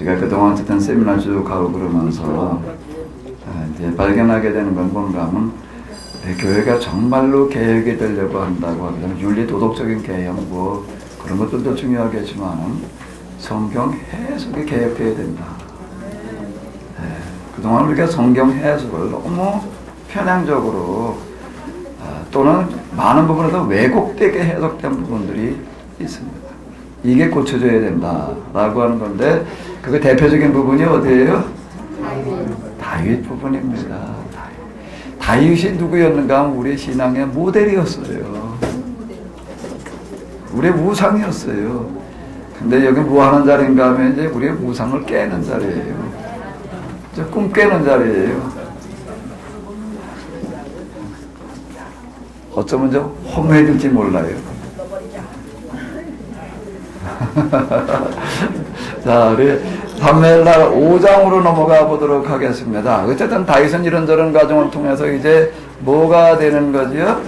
제가 그동안 어쨌든 세미나 쭉 가고 그러면서 이제 발견하게 되는 건 뭔가 하면 교회가 정말로 개혁이 되려고 한다고 하면 윤리 도덕적인 개혁 뭐 그런 것들도 중요하겠지만 성경 해석이 개혁돼야 된다. 그동안 우리가 성경 해석을 너무 편향적으로 또는 많은 부분에서 왜곡되게 해석된 부분들이 있습니다. 이게 고쳐져야 된다라고 하는 건데 그 대표적인 부분이 어디예요? 다윗 부분입니다. 다윗이 누구였는가 하면 우리의 신앙의 모델이었어요. 우리의 우상이었어요. 근데 여기 뭐 하는 자리인가 하면 이제 우리의 우상을 깨는 자리예요. 꿈 깨는 자리예요. 어쩌면 저 험해질지 몰라요. 자, 우리 사무엘하 5장으로 넘어가 보도록 하겠습니다. 어쨌든 다윗은 이런저런 과정을 통해서 이제 뭐가 되는 거지요?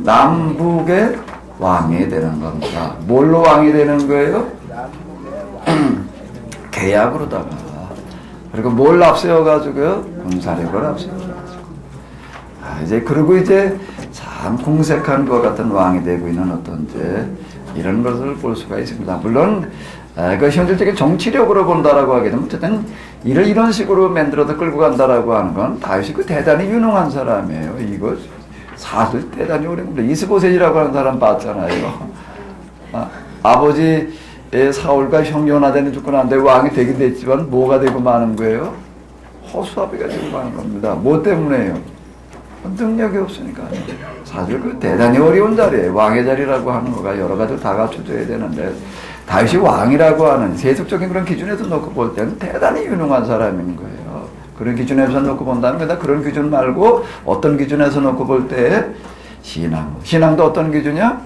남북의 왕이 되는 겁니다. 뭘로 왕이 되는 거예요? 계약으로다가. 그리고 뭘 앞세워가지고요? 군사력을 앞세워가지고. 이제 그리고 이제 참 궁색한 것 같은 왕이 되고 있는 어떤 이제 이런 것을 볼 수가 있습니다. 물론 그 현실적인 정치력으로 본다라고 하게 되면 어쨌든 이런 식으로 만들어서 끌고 간다라고 하는 건 다윗이 그 대단히 유능한 사람이에요. 이거 사실 대단히 오래 이스보셋이라고 하는 사람 봤잖아요. 아버지 사울과 형 요나단이 죽고 난 뒤에 왕이 되긴 됐지만 뭐가 되고 마는 거예요? 허수아비가 되고 마는 겁니다. 뭐 때문에요? 능력이 없으니까. 사실 그 대단히 어려운 자리예요. 왕의 자리라고 하는 거가 여러 가지를 다 갖춰줘야 되는데 다윗이 왕이라고 하는 세속적인 그런 기준에서 놓고 볼 때는 대단히 유능한 사람인 거예요. 그런 기준에서 놓고 본다면 그런 기준 말고 어떤 기준에서 놓고 볼 때 신앙도 어떤 기준이야?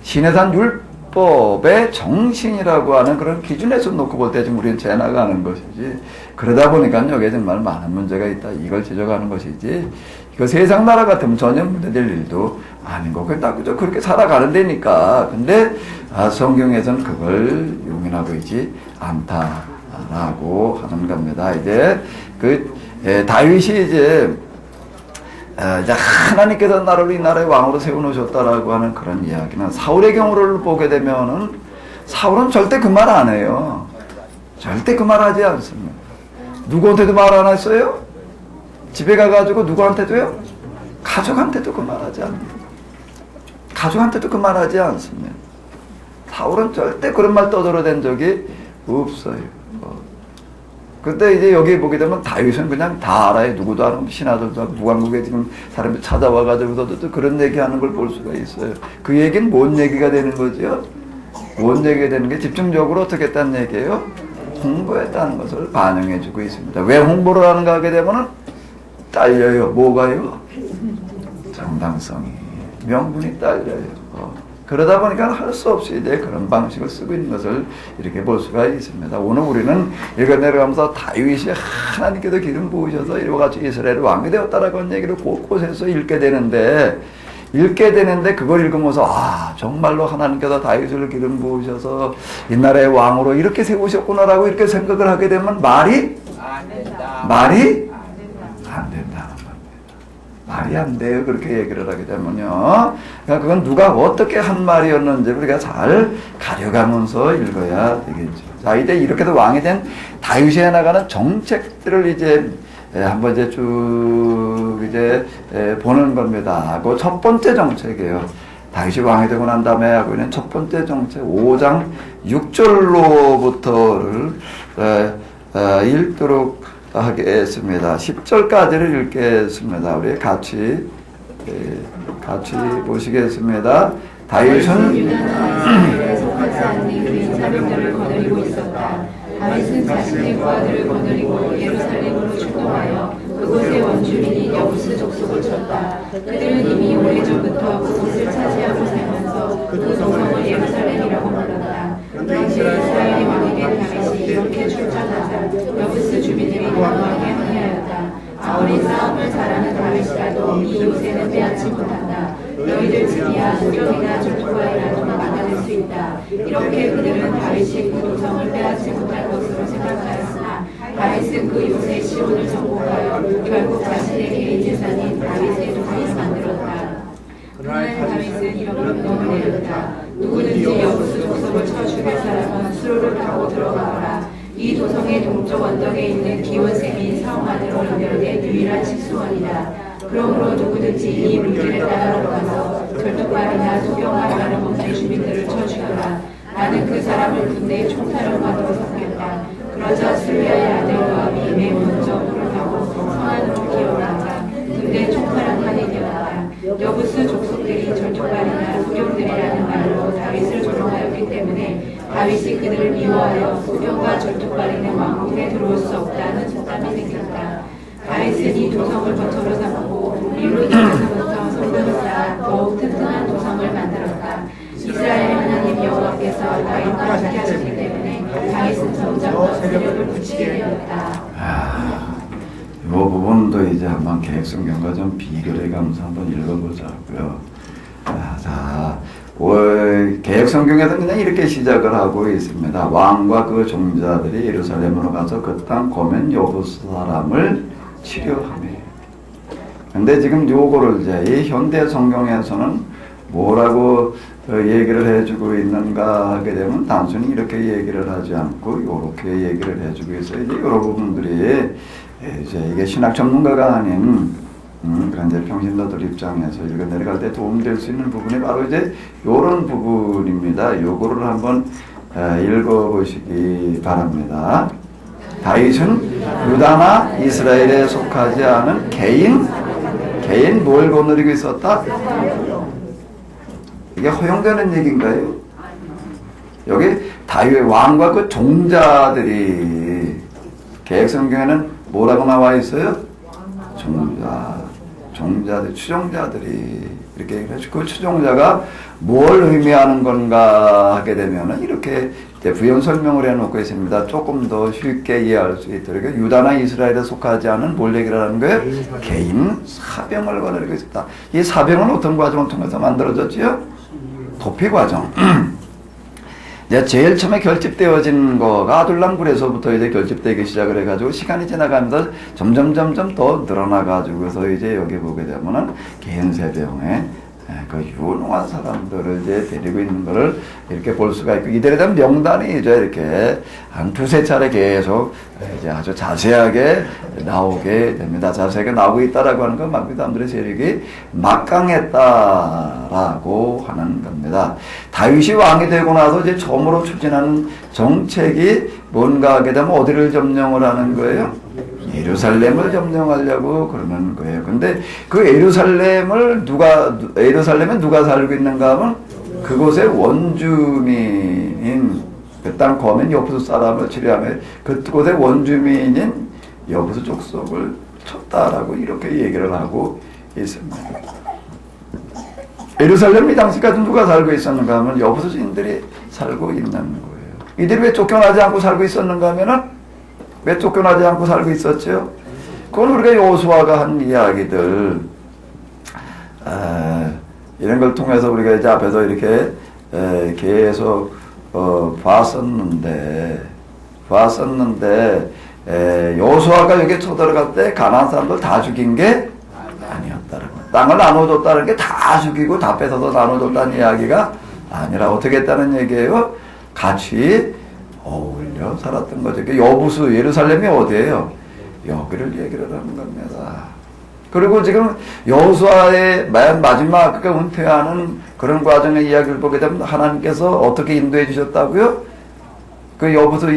신에 대한 율법의 정신이라고 하는 그런 기준에서 놓고 볼 때 지금 우리는 재나가는 것이지. 그러다 보니까 여기에 정말 많은 문제가 있다. 이걸 지적하는 것이지. 이거 세상 나라 같으면 전혀 문제될 일도 아닌 거고 딱 그저 그렇게 살아가는 데니까. 근데 성경에서는 그걸 용인하고 있지 않다라고 하는 겁니다. 이제 다윗이 이제 하나님께서 나를 이 나라의 왕으로 세워놓으셨다라고 하는 그런 이야기는 사울의 경우를 보게 되면은 사울은 절대 그 말 안 해요. 절대 그 말 하지 않습니다. 누구한테도 말 안 했어요? 집에 가가지고 누구한테도요? 가족한테도 그 말하지 않습니다. 가족한테도 그 말하지 않습니다. 사울은 절대 그런 말 떠들어댄 적이 없어요. 그때 이제 여기 보게 되면 다윗은 그냥 다 알아요. 누구도 알아요. 신하들도 무관국에 지금 사람이 찾아와가지고서도 그런 얘기하는 걸 볼 수가 있어요. 그 얘기는 뭔 얘기가 되는 거죠? 뭔 얘기가 되는 게 집중적으로 어떻게 했다는 얘기예요? 홍보했다는 것을 반영해주고 있습니다. 왜 홍보를 하는가 하게 되면은 딸려요. 뭐가요? 정당성이. 명분이 딸려요. 그러다 보니까 할 수 없이 이제 그런 방식을 쓰고 있는 것을 이렇게 볼 수가 있습니다. 오늘 우리는 읽어내려가면서 다윗이 하나님께서 기름 부으셔서 이와 같이 이스라엘 왕이 되었다라고 하는 얘기를 곳곳에서 읽게 되는데 그걸 읽으면서 정말로 하나님께서 다윗을 기름 부으셔서 이 나라의 왕으로 이렇게 세우셨구나라고 이렇게 생각을 하게 되면 말이 안 된다는 겁니다. 말이 안 돼요. 그렇게 얘기를 하게 되면요. 그러니까 그건 누가 어떻게 한 말이었는지 우리가 잘 가려가면서 읽어야 되겠죠. 자, 이제 이렇게도 왕이 된 다윗이 해나가는 정책들을 이제 한번 이제 쭉 이제 보는 겁니다. 그 첫 번째 정책이에요. 다윗이 왕이 되고 난 다음에 하고 있는 첫 번째 정책 5장 6절로부터를 읽도록 하겠습니다. 10절까지를 읽겠습니다. 우리 같이 보시겠습니다. 다윗은 다윗은 자신의 부하들을 거느리고 예루살렘으로 출동하여 그곳의 원주민이 여부스 족속을 쳤다. 그들은 이미 오래전부터 그곳을 차지하고 살면서 그 도성을 예루살렘이라고 불렀다. 당시에 이스라엘의 왕이 된 다윗이 이렇게 출전하자 여부스 주민들이 당황하게 항의하였다. 아무리 싸움을 잘하는 다윗이라도 이 요새는 빼앗지 못한다. 너희들 드디어 소경이나 족부아이라도 막아낼 수 있다. 이렇게 그들은 다윗이 그 도성을 빼앗지 못할 것을 다윗은 그 요새 시온을 정복하여 결국 자신의 개인 재산인 다윗의 동을 만들었다. 그날 다윗은 이렇게 명령을 내렸다. 누구든지 여부수 족속을 쳐 죽일 사람은 수로를 타고 들어가거라. 이 도성의 동쪽 언덕에 있는 기원샘인 사원으로 연결된 유일한 식수원이다. 그러므로 누구든지 이 물길에 따라 들어가서 절뚝발이나 소경과 다름없는 주민들을 쳐 죽여라. 나는 그 사람을 군대의 총사령관으로 섬겼다. 그러자 스루야의 아들 요압이 맨 먼저 불을 타고 성 안으로 기어나가 군대 총사령관이 되었다. 여부스 족속들이 절뚝발이나 소경들이라는 말로 다윗을 조롱하였기 때문에 다윗이 그들을 미워하여 소경과 절뚝발이는 왕궁에 들어올 수 없다는 속담이 생겼다. 다윗은 이 도성을 거처로 삼고 밀로 이에서부터 성벽을 쌓아 더욱 튼튼한 도성을 만들었다. 이스라엘 하나님 여호와께서 다윗과 함께 하셨기 때문에 다윗은 점점 세력을 굳히게 되었다. 이 부분도 이제 한번 계획성경과 좀 비교해 가면서 한번 읽어보자고요. 자, 계획성경에서 그냥 이렇게 시작을 하고 있습니다. 왕과 그 종자들이 예루살렘으로 가서 그 땅 고멘 여부스 사람을 치료하며. 근데 지금 요거를 이제 이 현대 성경에서는 뭐라고 얘기를 해주고 있는가 하게 되면 단순히 이렇게 얘기를 하지 않고 이렇게 얘기를 해주고 있어요. 이제 여러 부분들이 이제 이게 신학 전문가가 아닌 그런 이제 평신도들 입장에서 읽어 내려갈 때 도움될 수 있는 부분이 바로 이제 이런 부분입니다. 요거를 한번 읽어보시기 바랍니다. 다윗은 유다나 이스라엘에 속하지 않은 개인 뭘 거느리고 있었다? 이게 허용되는 얘기인가요? 여기 다윗 왕과 그 종자들이 계획성경에는 뭐라고 나와 있어요? 종자들, 추종자들이 이렇게 얘기하죠. 그 추종자가 뭘 의미하는 건가 하게 되면은 이렇게 부연 설명을 해놓고 있습니다. 조금 더 쉽게 이해할 수 있도록 유다나 이스라엘에 속하지 않은 뭘 얘기하는 거예요? 개인 사병을 거느리고 있었다. 이 사병은 어떤 과정을 통해서 만들어졌지요? 도피 과정. 이제 제일 처음에 결집되어진 거가 아둘람굴에서부터 이제 결집되기 시작을 해가지고 시간이 지나가면서 점점 더 늘어나가지고서 이제 여기 보게 되면은 개인 세병에 그 유능한 사람들을 이제 데리고 있는 거를 이렇게 볼 수가 있고, 이들에 대한 명단이 이제 이렇게 한 두세 차례 계속 이제 아주 자세하게 나오게 됩니다. 자세하게 나오고 있다라고 하는 건 막비담들의 세력이 막강했다라고 하는 겁니다. 다윗이 왕이 되고 나서 이제 처음으로 추진하는 정책이 뭔가 하게 되면 어디를 점령을 하는 거예요? 예루살렘을 점령하려고 그러는 거예요. 근데 그 예루살렘에 누가 살고 있는가 하면 그곳의 원주민인 그 땅 거멘 여부수 사람을 치료하며 그곳의 원주민인 여부수 족속을 쳤다라고 이렇게 얘기를 하고 있습니다. 예루살렘이 당시까지 누가 살고 있었는가 하면 여부수인들이 살고 있는 거예요. 이들이 왜 쫓겨나지 않고 살고 있었는가 하면은 왜 쫓겨나지 않고 살고 있었죠? 그건 우리가 여호수아가 한 이야기들, 이런 걸 통해서 우리가 이제 앞에서 이렇게 계속 봤었는데 여호수아가 여기 쳐들어갈 때 가나안 사람들 다 죽인 게 아니었다라고. 땅을 나눠줬다는 게 다 죽이고 다 뺏어서 나눠줬다는 이야기가 아니라 어떻게 했다는 얘기예요? 같이 어울려 살았던 거죠. 여부수, 예루살렘이 어디예요? 여기를 얘기를 하는 겁니다. 그리고 지금 여호수아의 맨 마지막 그 은퇴하는 그런 과정의 이야기를 보게 되면 하나님께서 어떻게 인도해 주셨다고요? 그 여부수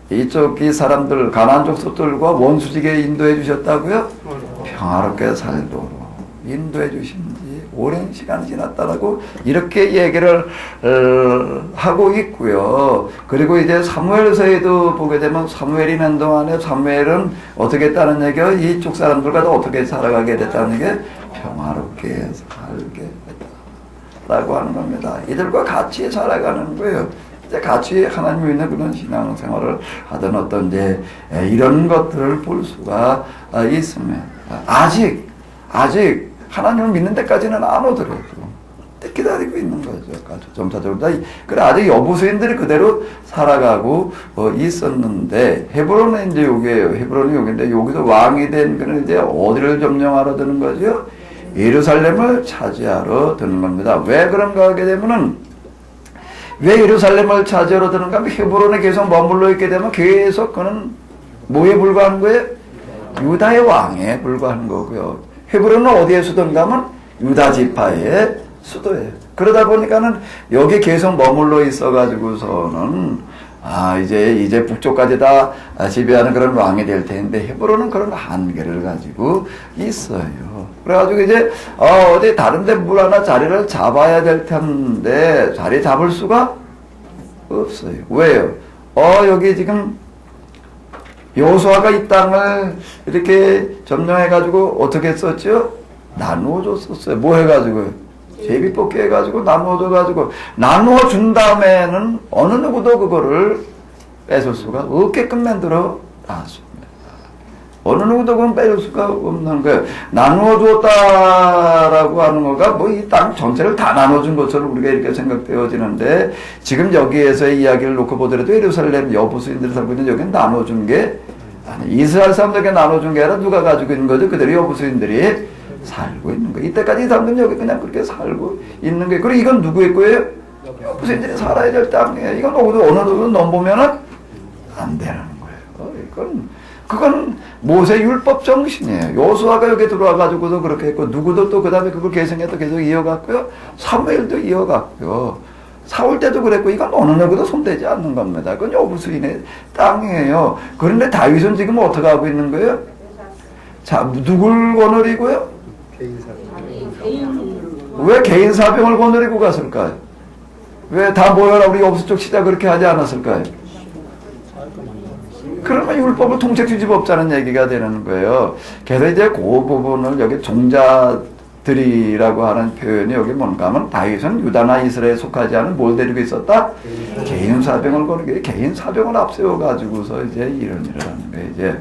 이쪽 사람들 가나안 족속들과 원수지게 인도해 주셨다고요? 평화롭게 살도록 인도해 주신 오랜 시간이 지났다라고 이렇게 얘기를 하고 있고요. 그리고 이제 사무엘서에도 보게 되면 사무엘이 있는 동안에 사무엘은 어떻게 했다는 얘기요? 이쪽 사람들과도 어떻게 살아가게 됐다는 얘기? 평화롭게 살게 됐다라고 하는 겁니다. 이들과 같이 살아가는 거예요. 이제 같이 하나님 믿는 그런 신앙생활을 하던 어떤 이제 이런 것들을 볼 수가 있습니다. 아직 하나님을 믿는 데까지는 안 오더라도 기다리고 있는 거죠. 아주 점차적으로. 그래, 아직 여부수인들이 그대로 살아가고 있었는데, 헤브론은 이제 여기에요. 헤브론이 여기인데, 여기서 왕이 된 그는 이제 어디를 점령하러 드는 거죠? 예루살렘을 차지하러 드는 겁니다. 왜 그런가 하게 되면은, 왜 예루살렘을 차지하러 드는가 하면 헤브론에 계속 머물러 있게 되면 계속 그는 뭐에 불과한 거예요? 유다의 왕에 불과한 거고요. 헤브론은 어디에 수도인가 하면 유다 지파의 수도예요. 그러다 보니까는 여기 계속 머물러 있어가지고서는 이제 북쪽까지 다 지배하는 그런 왕이 될 텐데 헤브론은 그런 한계를 가지고 있어요. 그래가지고 이제 어디 다른데 물 하나 자리를 잡아야 될 텐데 자리 잡을 수가 없어요. 왜요? 여기 지금 여호수아가 이 땅을 이렇게 점령해가지고 어떻게 했었죠? 나누어 줬었어요. 뭐 해가지고요? 제비 뽑기 해가지고 나누어줘가지고 나누어준 다음에는 어느 누구도 그거를 뺏을 수가 없게끔 만들어 놨습니다. 어느 누구도 그건 뺏을 수가 없는 거예요. 나누어줬다라고 하는 거가 뭐 이 땅 전체를 다 나눠준 것처럼 우리가 이렇게 생각되어지는데 지금 여기에서의 이야기를 놓고 보더라도 예루살렘 여부수인들이 살고 있는 여기는 나눠준 게 아니 이스라엘 사람들에게 나눠준 게 아니라 누가 가지고 있는 거죠? 그대로 여부수인들이 살고 있는 거예요. 이때까지 이 사람들은 여기 그냥 그렇게 살고 있는 거예요. 그리고 이건 누구의 거예요? 여부수인들이 살아야 될 땅이에요. 이건 어느 누구도 넘보면은 안 되는 거예요. 그건 모세 율법 정신이에요. 여호수아가 여기 들어와가지고도 그렇게 했고, 누구도 또 그 다음에 그걸 계승해서 계속 이어갔고요. 사무엘도 이어갔고요. 사울 때도 그랬고, 이건 어느 누구도 손대지 않는 겁니다. 그건 여부수인의 땅이에요. 그런데 다윗은 지금 어떻게 하고 있는 거예요? 자, 누굴 거느리고요? 왜 개인 사병을 거느리고 갔을까요? 왜 다 모여라 우리 여부수 쪽 시작 그렇게 하지 않았을까요? 그러면 율법을 통책 뒤집어엎자는 얘기가 되는 거예요. 그래서 이제 그 부분을 여기 종자들이라고 하는 표현이 여기 뭔가 하면 다윗은 유다나 이스라엘에 속하지 않은 뭘 데리고 있었다? 개인 사병을 거는 개인 사병을 앞세워가지고서 이제 이런 일을 하는 거예요. 이제.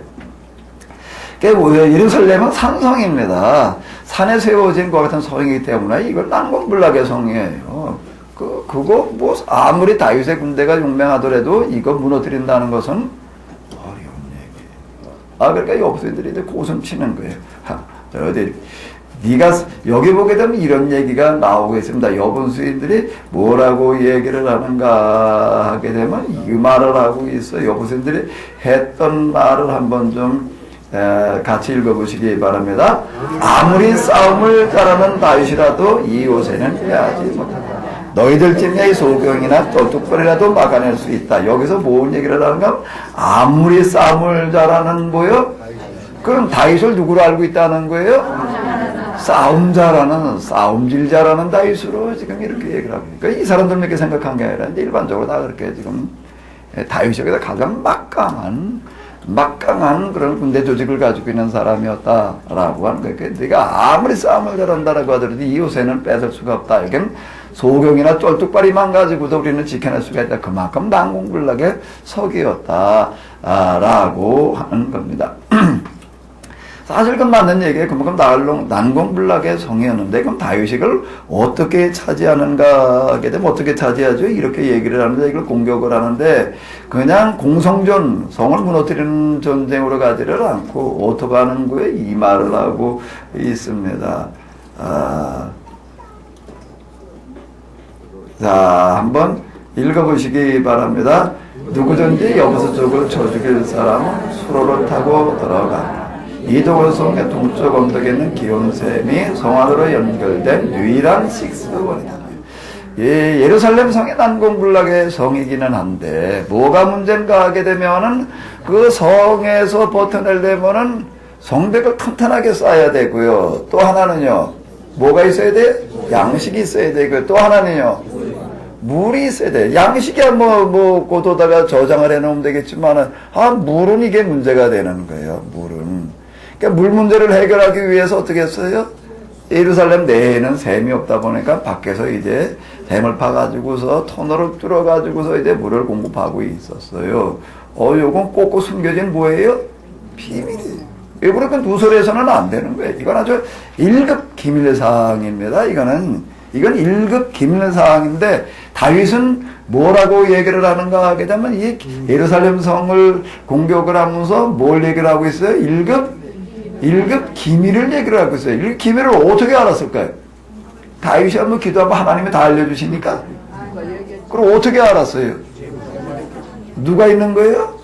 예루살렘은 산성입니다. 산에 세워진 것 같은 성이기 때문에 이걸 난공불락의 성이에요. 그거 뭐 아무리 다윗의 군대가 용맹하더라도 이거 무너뜨린다는 것은 그러니까 여부수인들이 이제 고슴 치는 거예요. 어디, 네가, 여기 보게 되면 이런 얘기가 나오고 있습니다. 여부수인들이 뭐라고 얘기를 하는가 하게 되면 이 말을 하고 있어. 여부수인들이 했던 말을 한번 좀, 같이 읽어보시기 바랍니다. 아무리 싸움을 잘하는 다윗이라도 이 요새는 빼하지 못한다. 너희들 찜의 소경이나 똘뚝거리라도 막아낼 수 있다. 여기서 뭔 얘기를 하는가? 아무리 싸움을 잘하는 뭐요? 그럼 다윗을 누구로 알고 있다는 거예요? 싸움 잘하는, 싸움질 잘하는 다윗으로 지금 이렇게 얘기를 하고 있으니까 이 사람들 몇 개 생각한 게 아니라 이제 일반적으로 다 그렇게 지금 다윗이 여기서 가장 막강한 그런 군대 조직을 가지고 있는 사람이었다라고 하는 거예요. 네가 아무리 싸움을 잘한다라고 하더라도 이 요새는 뺏을 수가 없다. 여긴 소경이나 쫄뚝발이만 가지고도 우리는 지켜낼 수가 있다. 그만큼 난공불락의 석이었다라고 하는 겁니다. 사실 그 맞는 얘기예요. 그만큼 난공불락의 성이었는데 그럼 다윗이 그걸 어떻게 차지하는가 하게 되면 어떻게 차지하죠? 이렇게 얘기를 하는데 이걸 공격을 하는데 그냥 공성전, 성을 무너뜨리는 전쟁으로 가지를 않고 어떻게 하는 거에 이 말을 하고 있습니다. 자, 한번 읽어보시기 바랍니다. 누구든지 여부수 쪽을 쳐 죽일 사람은 수로를 타고 들어가. 이도골 성의 동쪽 언덕에 있는 기온샘이 성 안으로 연결된 유일한 식스원이다. 예루살렘 성이 난공불락의 성이기는 한데 뭐가 문제인가 하게 되면은 그 성에서 버텨내려면은 성벽을 튼튼하게 쌓아야 되고요. 또 하나는요. 뭐가 있어야 돼? 양식이 있어야 되고요. 또 하나는요. 물이 있어야 돼. 양식이야 고도다가 저장을 해놓으면 되겠지만은 물은 이게 문제가 되는 거예요. 물은. 그러니까 물 문제를 해결하기 위해서 어떻게 했어요? 예루살렘 내에는 샘이 없다 보니까 밖에서 이제 샘을 파가지고서 터널을 뚫어가지고서 이제 물을 공급하고 있었어요. 요건 꼭꼭 숨겨진 뭐예요? 비밀이에요. 일부러 그 누설해서는 안 되는 거예요. 이건 아주 1급 기밀사항입니다. 이거는 이건 1급 기밀 사항인데 다윗은 뭐라고 얘기를 하는가 하게 되면 이 예루살렘 성을 공격을 하면서 뭘 얘기를 하고 있어요? 1급 기밀을 얘기를 하고 있어요. 1급 기밀을 어떻게 알았을까요? 다윗이 한번 기도하면 하나님이 다 알려주시니까. 그럼 어떻게 알았어요? 누가 있는 거예요?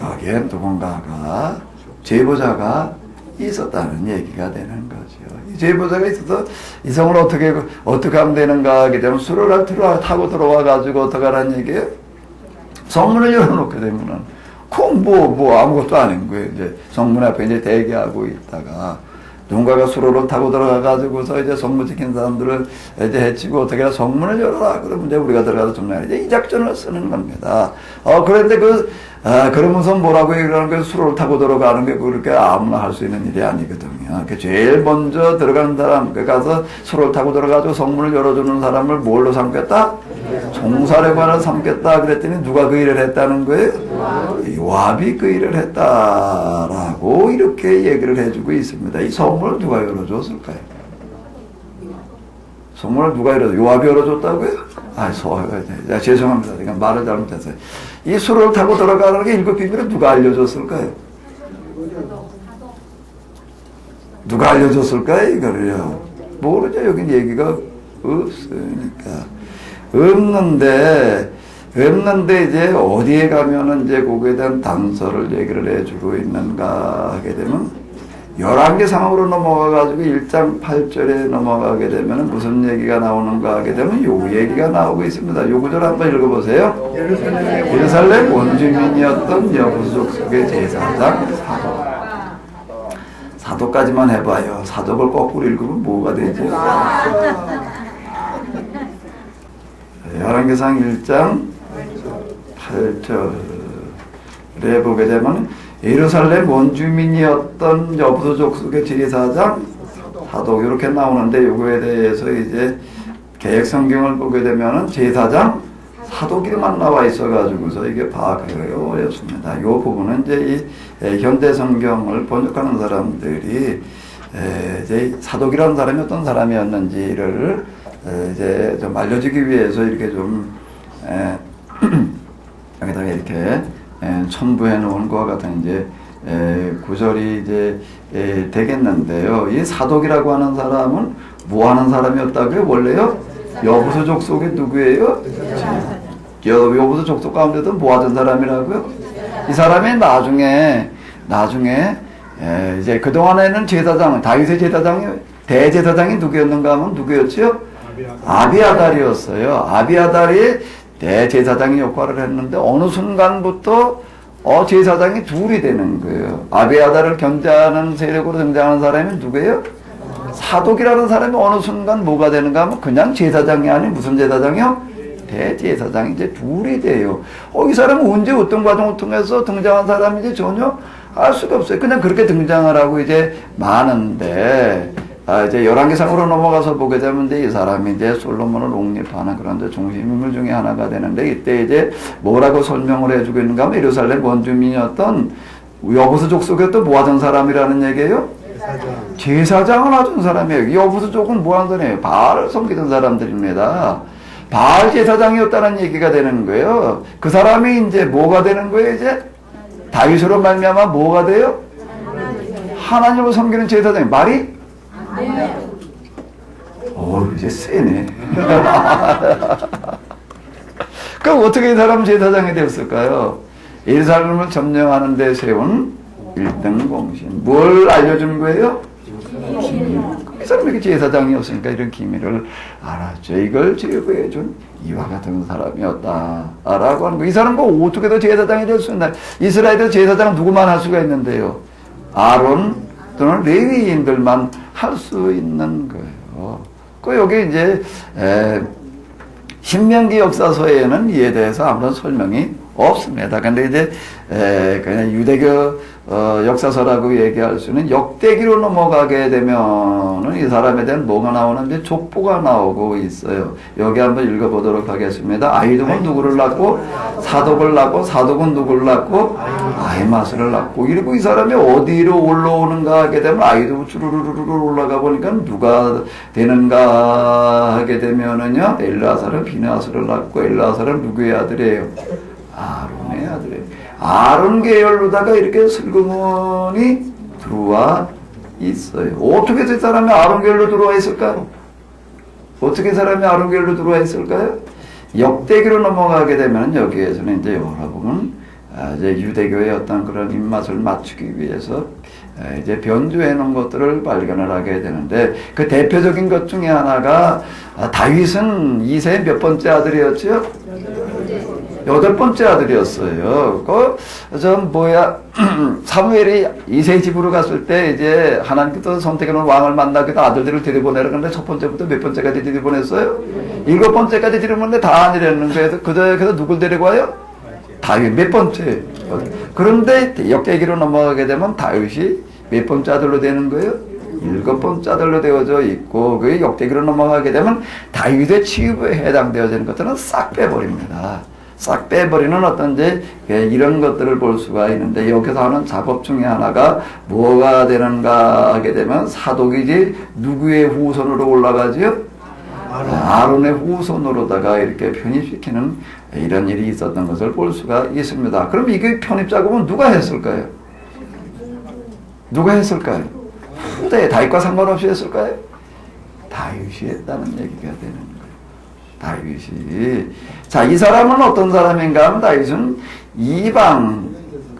여기에 누군가가 제보자가 있었다는 얘기가 되는 거죠. 이 제보자가 있어서 이 성을 어떻게 하면 되는가 하게 되면 수로를 타고 들어와 가지고 어떻게 하라는 얘기예요? 성문을 열어놓게 되면은 뭐 아무것도 아닌 거예요. 이제 성문 앞에 이제 대기하고 있다가 누군가가 수로를 타고 들어가 가지고서 이제 성문 지킨 사람들을 이제 해치고 어떻게 성문을 열어라. 그러면 이제 우리가 들어가서 점령하는 이제 이 작전을 쓰는 겁니다. 그런데 그러면서 뭐라고 얘기를 하는 거예요? 수로를 타고 들어가는 게 그렇게 아무나 할 수 있는 일이 아니거든요. 제일 먼저 들어가는 사람, 가서 수로를 타고 들어가지고 성문을 열어주는 사람을 뭘로 삼겠다? 종사령관을 삼겠다. 그랬더니 누가 그 일을 했다는 거예요? 요압이 그 일을 했다라고 이렇게 얘기를 해주고 있습니다. 이 성문을 누가 열어줬을까요? 성문을 누가 요압이 열어줬다고요? 죄송합니다. 제가 말을 잘못했어요. 이 수로를 타고 들어가는 게 1급 비밀을 누가 알려줬을까요? 누가 알려줬을까요? 이거를요. 모르죠. 여긴 얘기가 없으니까. 없는데 이제 어디에 가면은 이제 거기에 대한 단서를 얘기를 해주고 있는가 하게 되면 11개 상으로 넘어가가지고 1장 8절에 넘어가게 되면 무슨 얘기가 나오는가 하게 되면 요 얘기가 나오고 있습니다. 요 구절 한번 읽어보세요. 예루살렘 원주민이었던 여부족 속의 제사장 사도까지만 해봐요. 사도를 거꾸로 읽으면 뭐가 되죠? 열왕기상 1장 8절에 보게 되면 예루살렘 원주민이었던 여부족 속의 제사장 사독 이렇게 나오는데 요거에 대해서 이제 개역 성경을 보게 되면은 제사장 사독이만 나와 있어가지고서 이게 파악하기가 어렵습니다. 요 부분은 이제 이 현대 성경을 번역하는 사람들이 이제 사독이라는 사람이 어떤 사람이었는지를 이제 좀 알려주기 위해서 이렇게 좀 여기다가 이렇게 첨부해 놓은 것과 같은 이제 구절이 이제 되겠는데요. 이 사독이라고 하는 사람은 뭐 하는 사람이었다고요? 원래요? 여부수족 속에 누구예요? 여부수족 속 가운데도 뭐 하던 사람이라고요? 이 사람이 나중에 이제 그동안에는 제사장, 다윗의 제사장이 대제사장이 누구였는가 하면 누구였죠? 아비아달이었어요. 아비아달이 대제사장의 역할을 했는데 어느 순간부터 제사장이 둘이 되는 거예요. 아비아달을 견제하는 세력으로 등장하는 사람이 누구예요? 사독이라는 사람이 어느 순간 뭐가 되는가 하면 그냥 제사장이 아닌 무슨 제사장이요? 대제사장이 이제 둘이 돼요. 이 사람은 언제 어떤 과정을 통해서 등장한 사람인지 전혀 알 수가 없어요. 그냥 그렇게 등장을 하고 이제 많은데 이제 열왕기상으로 넘어가서 보게 되면 이 사람이 이제 솔로몬을 옹립하는 그런 중심인물 중에 하나가 되는데 이때 이제 뭐라고 설명을 해주고 있는가 하면 예루살렘 원주민이었던 여부수족 속에 또 뭐 하던 사람이라는 얘기예요? 제사장을 하던 사람이에요. 여부수족은 뭐 하는 사람이에요? 바알을 섬기던 사람들입니다. 바알 제사장이었다는 얘기가 되는 거예요. 그 사람이 이제 뭐가 되는 거예요? 이제 다윗으로 말미암아 뭐가 돼요? 하나님을 섬기는 제사장이 말이? 이제 세네. 그럼 어떻게 이 사람 제사장이 되었을까요? 예루살렘을 점령하는 데 세운 1등 공신. 뭘 알려준 거예요? 이 사람에게 제사장이었으니까 이런 기밀을 알았죠. 이걸 제보해준 이와 같은 사람이었다라고 하는 거. 이 사람과 어떻게 더 제사장이 될 수 있나? 이스라엘에서 제사장 누구만 할 수가 있는데요. 아론 또는 레위인들만 할 수 있는 거예요. 여기 이제 신명기 역사서에는 이에 대해서 아무런 설명이 없습니다. 근데 이제 그냥 유대교 역사서라고 얘기할 수는 역대기로 넘어가게 되면은 이 사람에 대한 뭐가 나오는지 족보가 나오고 있어요. 여기 한번 읽어보도록 하겠습니다. 아히돔은 누구를 낳고 사독을 낳고 사독은 누구를 낳고 아히마스를 낳고 이러고 이 사람이 어디로 올라오는가 하게 되면 아히돔 주르르르르 올라가 보니까 누가 되는가 하게 되면은요 엘르아살은 비느하스를 낳고 엘르아살은 누구의 아들이에요? 아론의 아들이에요. 아론 계열로다가 이렇게 슬그머니 들어와 있어요. 어떻게 저 사람이 아론 계열로 들어와 있을까요? 어떻게 사람이 아론 계열로 들어와 있을까요? 역대기로 넘어가게 되면 여기에서는 이제 여러분은 이제 유대교의 어떤 그런 입맛을 맞추기 위해서 이제 변주해 놓은 것들을 발견을 하게 되는데 그 대표적인 것 중에 하나가 다윗은 2세의 몇 번째 아들이었죠? 8번째 아들이었어요. 사무엘이 2세 집으로 갔을 때 이제 하나님께서 선택해 놓은 왕을 만나기도 아들들을 데려보내라 그런데 첫 번째부터 몇 번째까지 데려보냈어요? 7번째까지 데려보냈는데 다 아니라는 거예요. 그래서 누굴 데리고 와요? 다윗 몇 번째? 그런데 역대기로 넘어가게 되면 다윗이 몇 번째 아들로 되는 거예요? 7번째 아들로 되어져 있고 그 역대기로 넘어가게 되면 다윗의 취급에 해당되어지는 것들은 싹 빼버립니다. 싹 빼버리는 어떤 이제 이런 것들을 볼 수가 있는데 여기서 하는 작업 중에 하나가 뭐가 되는가 하게 되면 사독이지 누구의 후손으로 올라가지요? 아론의 후손으로다가 이렇게 편입시키는 이런 일이 있었던 것을 볼 수가 있습니다. 그럼 이게 편입 작업은 누가 했을까요? 누가 했을까요? 네, 다윗과 상관없이 했을까요? 다윗이 했다는 얘기가 되는 거예요. 다윗이. 자, 이 사람은 어떤 사람인가 하면 다윗은 이방,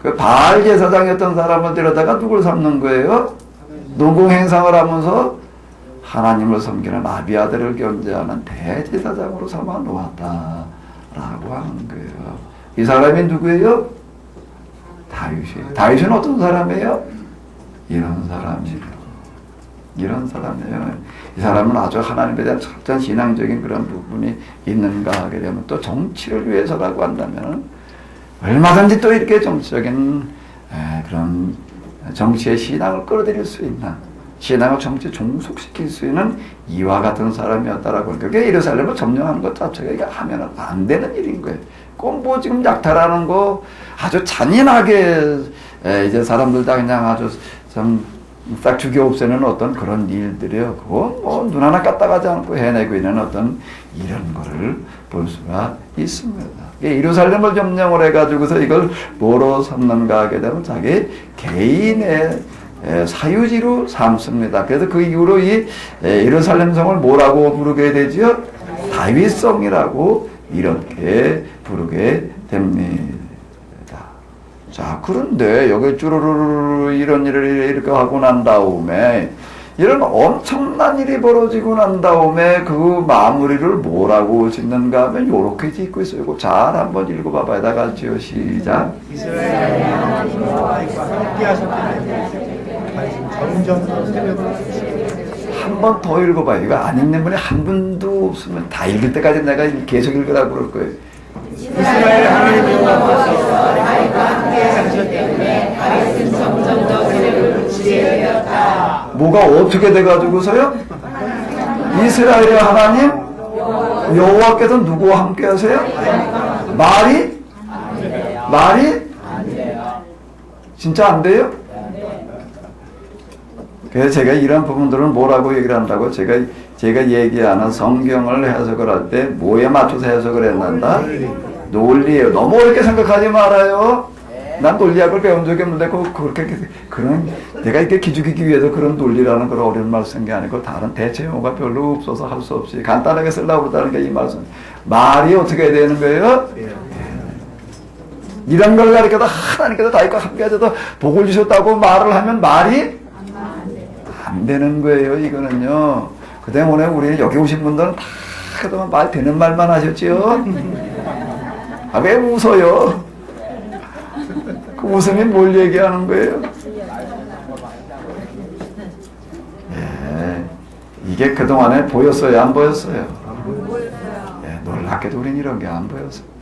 그 바알 제사장이었던 사람을 데려다가 누굴 삼는 거예요? 노공 행상을 하면서 하나님을 섬기는 아비아들을 견제하는 대제사장으로 삼아 놓았다라고 하는 거예요. 이 사람이 누구예요? 다윗이. 다윗은 어떤 사람이에요? 이런 사람이에요. 이런 사람이에요. 이 사람은 아주 하나님에 대한 철저한 신앙적인 그런 부분이 있는가 하게 되면 또 정치를 위해서라고 한다면 얼마든지 또 이렇게 정치적인 그런 정치의 신앙을 끌어들일 수 있는 신앙을 정치에 종속시킬 수 있는 이와 같은 사람이었다라고 하니까 그게 예루살렘을 점령하는 것 자체가 이게 하면 안 되는 일인 거예요. 꼭 뭐 지금 약탈하는 거 아주 잔인하게 이제 사람들 다 그냥 아주 좀 딱 죽여 없애는 어떤 그런 일들이요. 그거 뭐 눈 하나 까딱하지 않고 해내고 있는 어떤 이런 거를 볼 수가 있습니다. 예루살렘을 점령을 해가지고서 이걸 뭐로 삼는가 하게 되면 자기 개인의 사유지로 삼습니다. 그래서 그 이후로 이 예루살렘 성을 뭐라고 부르게 되지요? 다윗성이라고 이렇게 부르게 됩니다. 자, 그런데 여기 쭈루루루 이런 일을 이렇게 하고 난 다음에 이런 엄청난 일이 벌어지고 난 다음에 그 마무리를 뭐라고 짓는가 하면 요렇게 짓고 있어요. 이거 잘 한번 읽어봐봐요. 다 같이요. 시작. 이스라엘의 하나님 여호와께서 함께 하셨다는 점점 새벽 한 번 더 읽어봐요. 이거 안 읽는 분이 한 분도 없으면 다 읽을 때까지 내가 계속 읽으라고 그럴 거예요. 이스라엘 하나님 여호와께서 다윗과 함께 하셨기 때문에 다윗은 점점 더 세력을 붙이게 되었다. 뭐가 어떻게 돼가지고서요? 이스라엘의 하나님 여호와께서 누구와 함께 하세요? 말이? 진짜 안 돼요? 그래서 제가 이런 부분들은 뭐라고 얘기를 한다고 제가 얘기하는 성경을 해석을 할 때 뭐에 맞춰서 해석을 했는다? 논리예요. 너무 어렵게 생각하지 말아요. 난 논리학을 배운 적이 없는데 그런 내가 이렇게 기죽이기 위해서 그런 논리라는 그런 어려운 말 쓴 게 아니고 다른 대체 용어가 별로 없어서 할 수 없이 간단하게 쓰려고 그러다는 게 이 말씀. 말이 어떻게 되는 거예요? 이런 걸 가리켜서 하나님께서 다윗과 함께 하셔서 복을 주셨다고 말을 하면 말이 안 되는 거예요. 이거는요. 그 때문에 우리 여기 오신 분들은 다 그동안 말 되는 말만 하셨지요. 아, 왜 웃어요? 그 웃음이 뭘 얘기하는 거예요? 네, 이게 그동안에 보였어요? 안 보였어요? 네, 놀랍게도 우린 이런 게 안 보였습니다.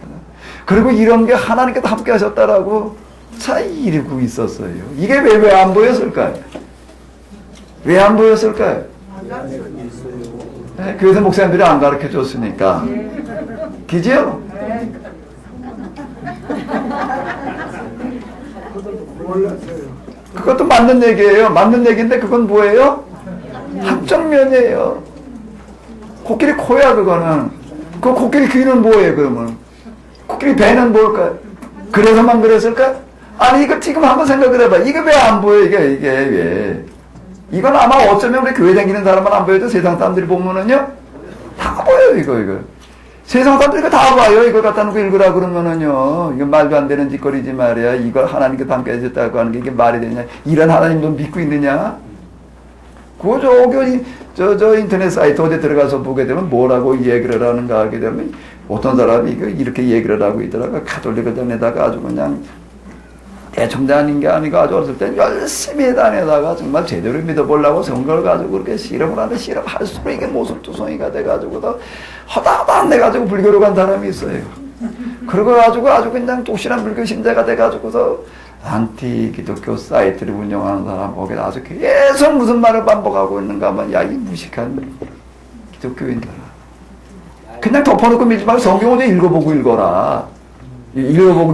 그리고 이런 게 하나님께서 함께 하셨다라고 잘 이루고 있었어요. 이게 왜 안 보였을까요? 왜 안 보였을까요? 네, 교회에서 목사님들이 안 가르쳐 줬으니까. 그죠? 그것도 맞는 얘기예요. 맞는 얘기인데 그건 뭐예요? 학적 면이에요. 코끼리 코야 그거는. 그 코끼리 귀는 뭐예요 그러면? 코끼리 배는 뭘까요? 그래서만 그랬을까? 아니 이거 지금 한번 생각을 해봐. 이게 왜 안 보여 이게 왜? 이건 아마 어쩌면 우리 교회 다니는 사람만 안 보여도 세상 사람들이 보면은요 다 보여요 이거. 세상 사람들이 이거 다 봐요. 이걸 갖다 놓고 읽으라 그러면은요 이거 말도 안 되는 짓거리지 말이야. 이걸 하나님께 함께 해줬다고 하는 게 이게 말이 되냐? 이런 하나님도 믿고 있느냐? 그거 저 인터넷 사이트 어디 들어가서 보게 되면 뭐라고 얘기를 하는가 하게 되면 어떤 사람이 이렇게 얘기를 하고 있더라고. 가톨릭을 다니다가 아주 그냥 애청자 아닌 게 아니고 아주 어렸을 때 열심히 다니다가 정말 제대로 믿어보려고 성경을 가지고 그렇게 실험을 하는데 실험할수록 이게 모순투성이가 돼가지고도 허다하다 안 돼가지고 불교로 간 사람이 있어요. 그러고 가지고 아주 그냥 독실한 불교 신자가 돼가지고서 안티 기독교 사이트를 운영하는 사람 거기다 아주 계속 무슨 말을 반복하고 있는가 하면 야 이 무식한 기독교인들아 그냥 덮어놓고 믿지 말고 성경을 좀 읽어보고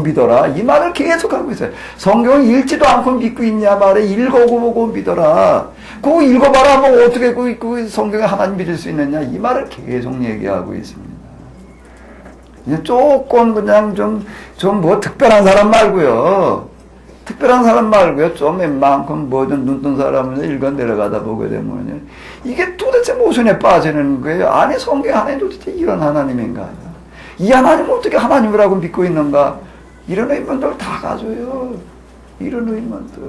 믿어라 이 말을 계속하고 있어요. 성경을 읽지도 않고 믿고 있냐 말에 읽어보고 믿어라. 그거 읽어봐라 뭐 어떻게 그 성경에 하나님 믿을 수 있느냐 이 말을 계속 얘기하고 있습니다. 그냥 조금 그냥 좀 뭐 특별한 사람 말고요. 좀 웬만큼 뭐 좀 눈뜬 사람을 읽어 내려가다 보게 되면 이게 도대체 모순에 빠지는 거예요. 아니 성경 하나님 도대체 이런 하나님인가? 이 하나님을 어떻게 하나님이라고 믿고 있는가? 이런 의문들 다 가져요. 이런 의문들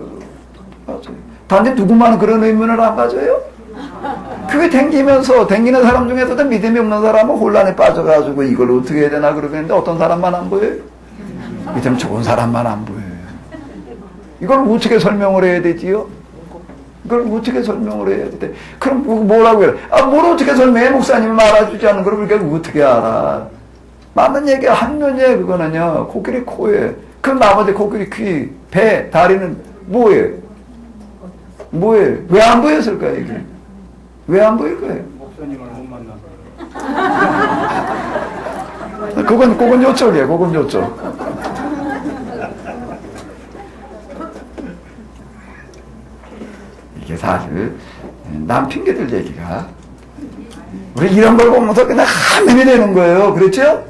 가져요. 단지 누구만 그런 의문을 안 가져요? 그게 댕기는 사람 중에서도 믿음이 없는 사람은 혼란에 빠져가지고 이걸 어떻게 해야 되나 그러겠는데 어떤 사람만 안 보여요? 믿음 좋은 사람만 안 보여요. 이걸 어떻게 설명을 해야 되지요? 이걸 어떻게 설명을 해야 돼? 그럼 뭐라고 해요? 뭘 어떻게 설명해? 목사님이 말해주지 않는 걸 우리가 어떻게 알아? 맞는 얘기 한면이에요. 그거는요. 코끼리 코에 그 나머지 코끼리 귀, 배, 다리는 뭐예요? 왜 안 보였을까요? 이게? 왜 안 보일까요? 목사님을 못 만나. 그건 요쪽이에요. 그건 요쪽. 이게 사실 남 핑계들 얘기가 우리 이런 걸 보면서 그냥 하늘이 되는 거예요. 그렇죠?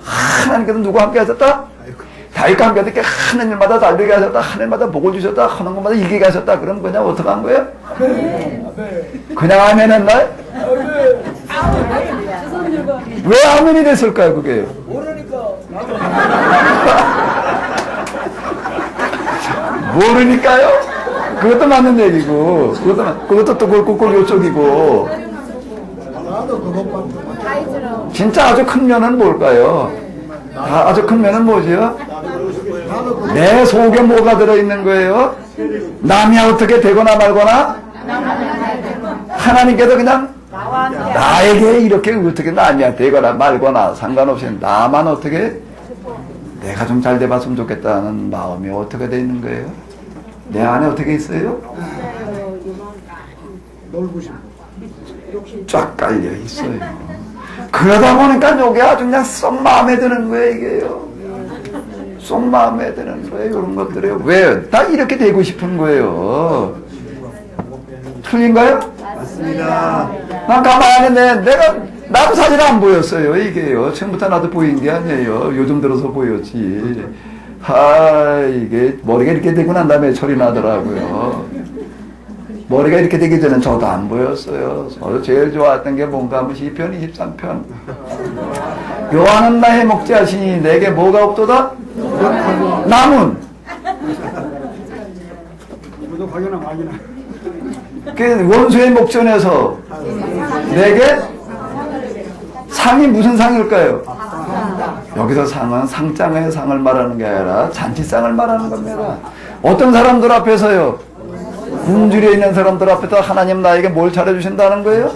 하나님께서 누구 함께 하셨다? 다윗과 함께 하셨다. 하는 일마다 달리게 하셨다. 하는 일마다 복을 주셨다. 하는 것마다 이기게 하셨다. 그럼 그냥 어떻게 한 거예요? 그냥 아멘 했나요? 왜 아멘이 됐을까요 그게? 모르니까요? 그것도 맞는 얘기고 그것도 또 꼴꼴 요쪽이고 진짜 아주 큰 면은 뭘까요? 아주 큰 면은 뭐지요? 내 속에 뭐가 들어있는 거예요? 남이 어떻게 되거나 말거나 하나님께서 그냥 나에게 이렇게 어떻게 남이 되거나 말거나 상관없이 나만 어떻게 내가 좀 잘 돼봤으면 좋겠다는 마음이 어떻게 돼 있는 거예요? 내 안에 어떻게 있어요? 쫙 깔려 있어요. 그러다 보니까 이게 아주 그냥 쏙 마음에 드는 거예요, 이게요. 쏙 마음에 드는 거예요, 이런 것들이요. 왜? 다 이렇게 되고 싶은 거예요. 틀린가요? 맞습니다. 난 가만히 나도 사실 안 보였어요, 이게요. 처음부터 나도 보인 게 아니에요. 요즘 들어서 보였지. 이게 머리가 이렇게 되고 난 다음에 철이 나더라고요. 머리가 이렇게 되기 전엔 저도 안 보였어요. 저도 제일 좋아했던 게 뭔가 하면 시편 23편. 요한은 나의 목자시니 내게 뭐가 없도다? 남은. 그 원수의 목전에서 내게 상이 무슨 상일까요? 여기서 상은 상장의 상을 말하는 게 아니라 잔치상을 말하는 겁니다. 어떤 사람들 앞에서요? 굶주려 있는 사람들 앞에서 하나님 나에게 뭘 차려주신다는 거예요?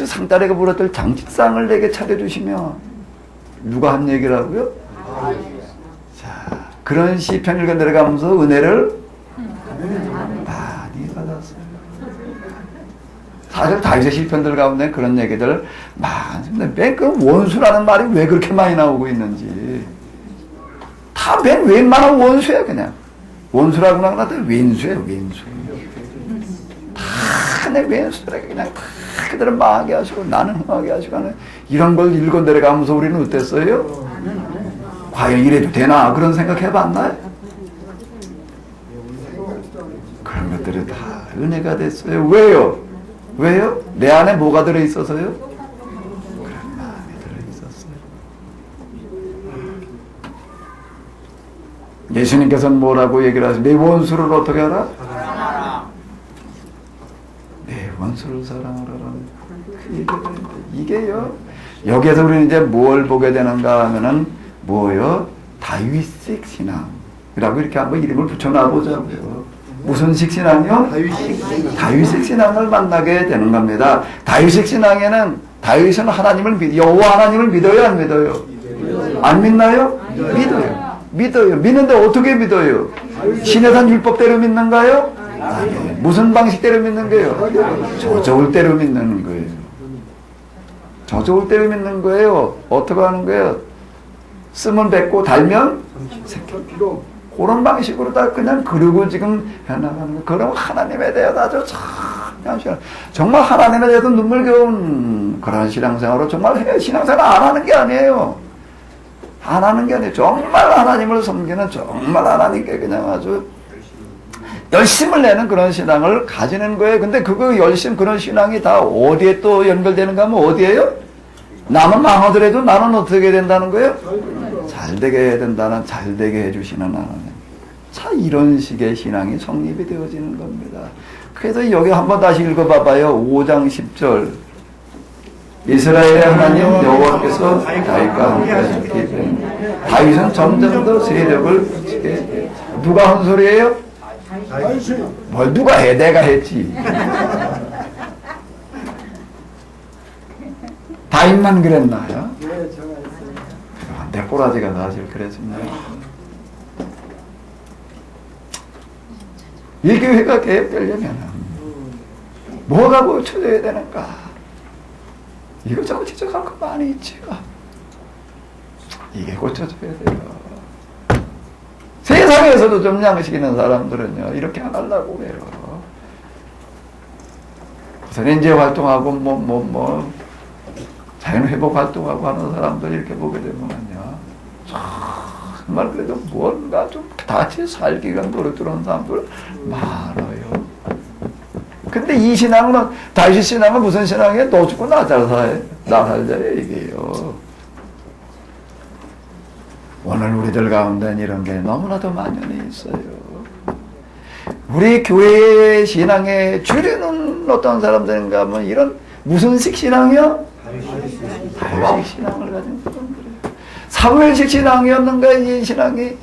상다리가 부러질 장치상을 내게 차려주시며 누가 한 얘기라고요? 자, 그런 시편 읽어 내려가면서 은혜를 많이 받았어요. 사실 다윗의 시편들 가운데 그런 얘기들 많습니다. 맨 그 원수라는 말이 왜 그렇게 많이 나오고 있는지. 다 맨 웬만한 원수야 그냥. 원수라고 나가다 왼수예요, 왼수. 다 내 왼수들에게 그냥 다 그들을 망하게 하시고 나는 흥하게 하시고 하는 이런 걸 읽어 내려가면서 우리는 어땠어요? 과연 이래도 되나? 그런 생각 해봤나요? 그런 것들이 다 은혜가 됐어요. 왜요? 왜요? 내 안에 뭐가 들어있어서요? 그런 마음이 들어있었어요. 예수님께서는 뭐라고 얘기를 하세요? 내 원수를 어떻게 하라? 내 원수를 사랑하라는 그 얘기가 있는데 이게요. 여기에서 우리는 이제 뭘 보게 되는가 하면은 뭐요? 다윗식 신앙이라고 이렇게 한번 이름을 붙여놔보자고요. 무슨 식 신앙이요? 다윗식 신앙을 만나게 되는 겁니다. 다윗식 신앙에는 다윗은 하나님을 여호와 하나님을 믿어요, 안 믿어요? 안 믿나요? 믿어요. 믿어요. 믿는데 어떻게 믿어요? 신의 산 율법대로 믿는가요? 아니, 무슨 방식대로 믿는 거예요? 저저울 대로 믿는 거예요. 저저울 대로 믿는 거예요. 어떻게 하는 거예요? 쓰면 뱉고 달면 새끼. 그런 방식으로 다 그냥 그러고 지금 해나가는 거예요. 그럼 하나님에 대해서 아주 참 정말 하나님에 대해서 눈물겨운 그런 신앙생활로 정말 신앙생활 안 하는 게 아니에요. 안 하는 게 아니에요. 정말 하나님을 섬기는 정말 하나님께 그냥 아주 열심을 내는 그런 신앙을 가지는 거예요. 근데 그거 열심 그런 신앙이 다 어디에 또 연결되는가 하면 어디에요? 남은 망하더라도 나는 어떻게 된다는 거예요? 잘 되게 해야 된다는 잘 되게 해주시는 하나님. 자, 이런 식의 신앙이 성립이 되어지는 겁니다. 그래서 여기 한번 다시 읽어봐봐요. 5장 10절. 이스라엘의 하나님 여호와께서 다윗과 함께 하셨기 때문에 다윗은 점점 더 세력을 붙이게. 누가 한 소리예요? 뭘 누가 해? 내가 했지. 다윗만 그랬나요? 내 꼬라지가 사실 그랬습니다. 이 교회가 개혁되려면 뭐가 고쳐져야 되는가? 이것저것 지적할 거 많이 있지요. 이게 고쳐져야 돼요. 세상에서도 좀 양식 있는 사람들은요 이렇게 안 하려고 해요. 우선 인재 활동하고 자연회복 활동하고 하는 사람들 이렇게 보게 되면요 정말 그래도 뭔가 좀 같이 살기가 노력들어오는 사람들 많아요. 근데 이 신앙은 다윗 신앙은 무슨 신앙이에요? 너 죽고 나 살자예요 이게요. 오늘 우리들 가운데는 이런 게 너무나도 만연해 있어요. 우리 교회의 신앙에 주류는 어떤 사람들인가 하면 이런 무슨 식 신앙이요? 다윗식 신앙을 가진 사람들이에요. 사무엘식 신앙이었는가 이 신앙이?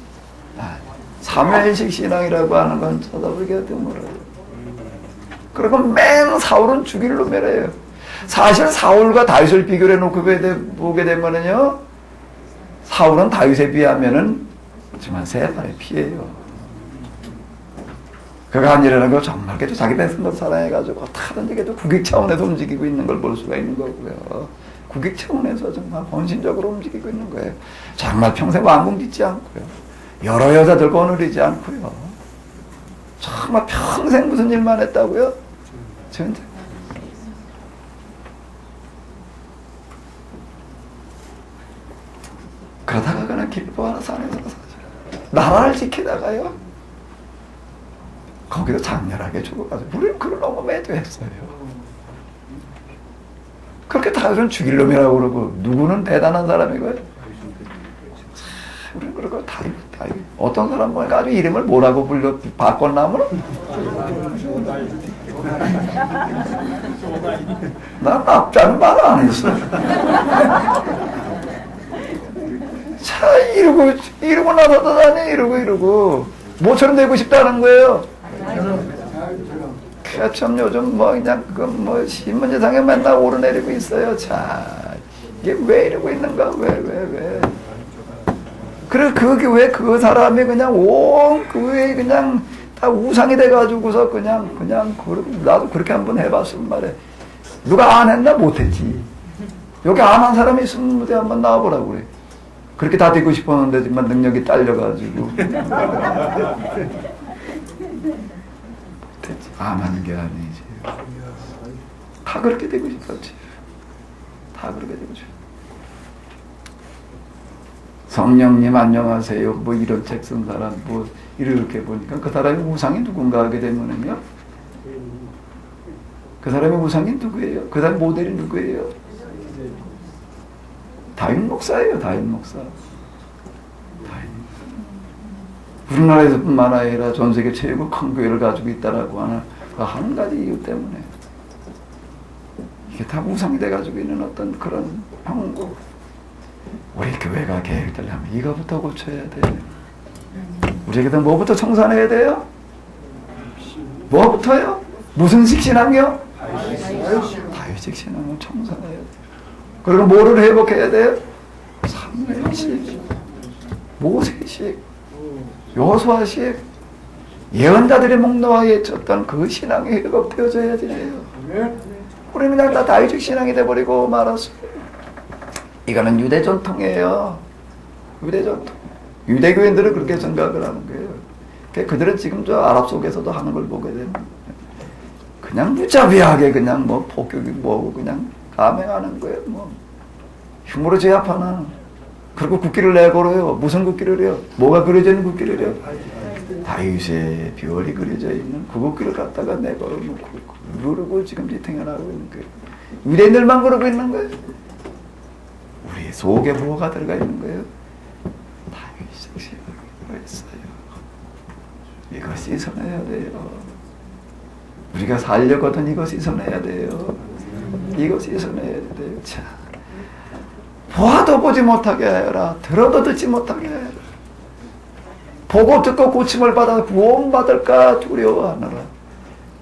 사무엘식 신앙이라고 하는 건 쳐다보기가 드물어요. 그리고 맨 사울은 죽일 놈이래요. 사실 사울과 다윗을 비교해 놓고 보게 되면은요 사울은 다윗에 비하면은 정말 세 발의 피예요. 그가 한 일이라는 거 정말 그래도 자기 백성들 사랑해가지고 다른데 그래도 국익 차원에서 움직이고 있는 걸 볼 수가 있는 거고요. 국익 차원에서 정말 헌신적으로 움직이고 있는 거예요. 정말 평생 왕궁 짓지 않고요. 여러 여자들 거느리지 않고요. 정말 평생 무슨 일만 했다고요? 전쟁. 그러다가 그냥 기뻐하는 산에서 사죠. 나라를 지키다가요. 거기서 장렬하게 죽어가지고 우리는 그걸 너무 매도했어요. 그렇게 다윗은 죽일 놈이라고 그러고 누구는 대단한 사람이고요. 우리는 그러고 다윗 어떤 사람 보니까 아주 이름을 뭐라고 바꿨나면 난 납자는 말 안 했어. 자 이러고 나서도 다니 이러고 뭐처럼 되고 싶다는 거예요. 참 요즘 그냥 신문지상에 맨날 오르내리고 있어요. 자 이게 왜 이러고 있는가? 왜? 그래, 그게 왜 그 사람이 그냥 온 교회에 그냥 다 우상이 돼가지고서 그냥, 나도 그렇게 한번 해봤으면 말해. 누가 안 했나? 못했지. 여기 안 한 사람이 있으면 무대 한번 나와보라고 그래. 그렇게 다 되고 싶었는데 정말 능력이 딸려가지고. 못했지. 안 하는 게 아니지. 다 그렇게 되고 싶었지. 다 그렇게 되고 싶어. 성령님 안녕하세요. 뭐 이런 책 쓴 사람 뭐 이렇게 보니까 그 사람의 우상이 누군가 하게 되면은요. 그 사람의 우상이 누구예요? 그 사람의 모델이 누구예요? 다윈 목사예요. 다윈 목사. 우리나라에서뿐만 아니라 전 세계 최고 큰 교회를 가지고 있다라고 하는 그 한 가지 이유 때문에 이게 다 우상이 돼가지고 있는 어떤 그런 형국. 우리 교회가 계획되려면 이거부터 고쳐야 돼. 우리에게도 뭐부터 청산해야 돼요? 뭐부터요? 무슨 식신앙이요? 다윗식 신앙을 청산해야 돼. 그리고 뭐를 회복해야 돼요? 사무엘식, 모세식, 여호수아식, 예언자들의 목놓아에 쳤던 그 신앙이 회복되어져야 돼요. 우리는 그냥 다 다윗식 신앙이 돼버리고 말았어요. 이거는 유대 전통이에요. 유대 전통. 유대교인들은 그렇게 생각을 하는 거예요. 그들은 지금 저 아랍 속에서도 하는 걸 보게 되면 그냥 무자비하게 그냥 뭐 폭격이 뭐고 그냥 감행하는 거예요. 뭐 흉으로 제압하는. 그리고 국기를 내걸어요. 무슨 국기를 해요? 뭐가 그려져 있는 국기를 해요? 다윗의 별이 그려져 있는 그 국기를 갖다가 내걸어놓고 그러고 지금 지탱해나가고 있는 거예요. 유대인들만 그러고 있는 거예요. 우리 속에 뭐가 들어가 있는 거예요? 다윗식 신앙이 있어요. 이거 씻어내야 돼요. 우리가 살려거든 이거 씻어내야 돼요. 이거 씻어내야 돼요. 자, 보아도 보지 못하게 하여라. 들어도 듣지 못하게 하여라. 보고 듣고 고침을 받아 구원받을까 두려워하느라.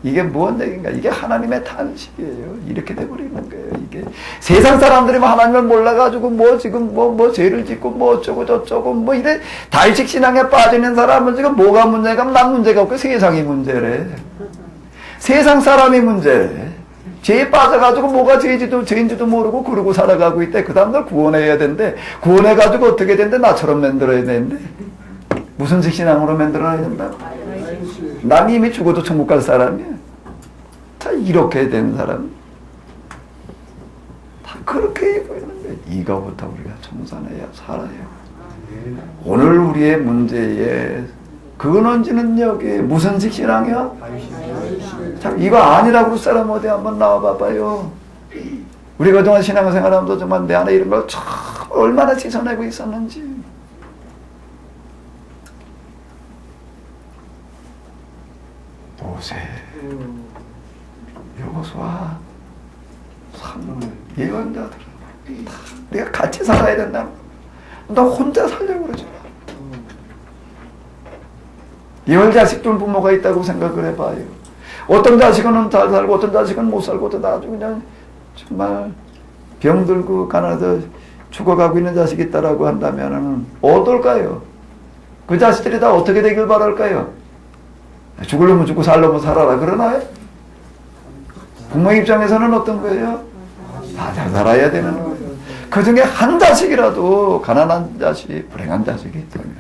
이게 무슨 얘기인가? 이게 하나님의 탄식이에요. 이렇게 돼버리는 거예요. 이게 세상 사람들이 하나님을 몰라가지고 뭐 지금 뭐 죄를 짓고 뭐 어쩌고 저쩌고 뭐 이래 다윗식 신앙에 빠지는 사람은 지금 뭐가 문제가 난 문제가 없고 세상이 문제래. 세상 사람이 문제래. 죄에 빠져가지고 뭐가 죄인지도 모르고 그러고 살아가고 있대. 그 다음날 구원해야 되는데 구원해가지고 어떻게 된대? 나처럼 만들어야 되는데 무슨 식 신앙으로 만들어야 된다? 난 이미 죽어도 천국 갈 사람이야. 다 이렇게 된 사람. 다 그렇게 입고 있는 거야. 이거부터 우리가 청산해야 살아요. 오늘 우리의 문제에 근원지는 여기 무슨 식 신앙이야? 참 이거 아니라고 사람 어디 한번 나와봐봐요. 우리 그동안 신앙생활하면서 정말 내 안에 이런 걸 참 얼마나 씻어내고 있었는지. 모세, 여호수아, 사무엘, 예언자들 다 우리가 같이 살아야 된다. 나 혼자 살려고 그러지 마. 열 자식들 부모가 있다고 생각을 해봐요. 어떤 자식은 잘 살고 어떤 자식은 못 살고 어떤 아주 그냥 정말 병들고 가난해서 죽어가고 있는 자식이 있다라고 한다면 어떨까요? 그 자식들이 다 어떻게 되길 바랄까요? 죽으려면 죽고 살려면 살아라 그러나요? 부모 입장에서는 어떤 거예요? 다 잘 살아야 되는 거예요. 그 중에 한 자식이라도 가난한 자식, 불행한 자식이 있다면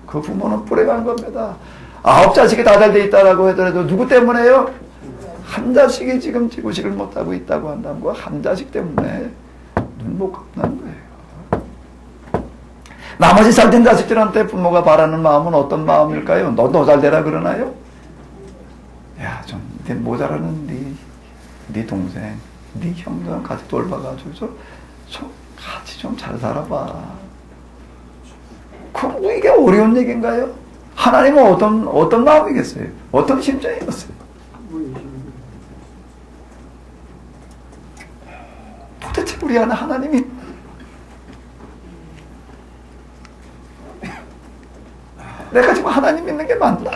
그 부모는 불행한 겁니다. 9자식이 다 잘 돼 있다라고 하더라도 누구 때문에요? 한 자식이 지금 지구식을 못하고 있다고 한다면 그 한 자식 때문에 눈 못 감는 거예요. 나머지 잘된 자식들한테 부모가 바라는 마음은 어떤 마음일까요? 너 잘 되라 그러나요? 야, 좀 모자라는 네 동생, 네 형들 같이 돌봐가지고 좀 같이 좀 잘 살아봐. 그럼 이게 어려운 얘기인가요? 하나님은 어떤 마음이겠어요? 어떤 심정이겠어요? 도대체 우리 안에 하나님이 내가 지금 하나님 믿는 게 맞나?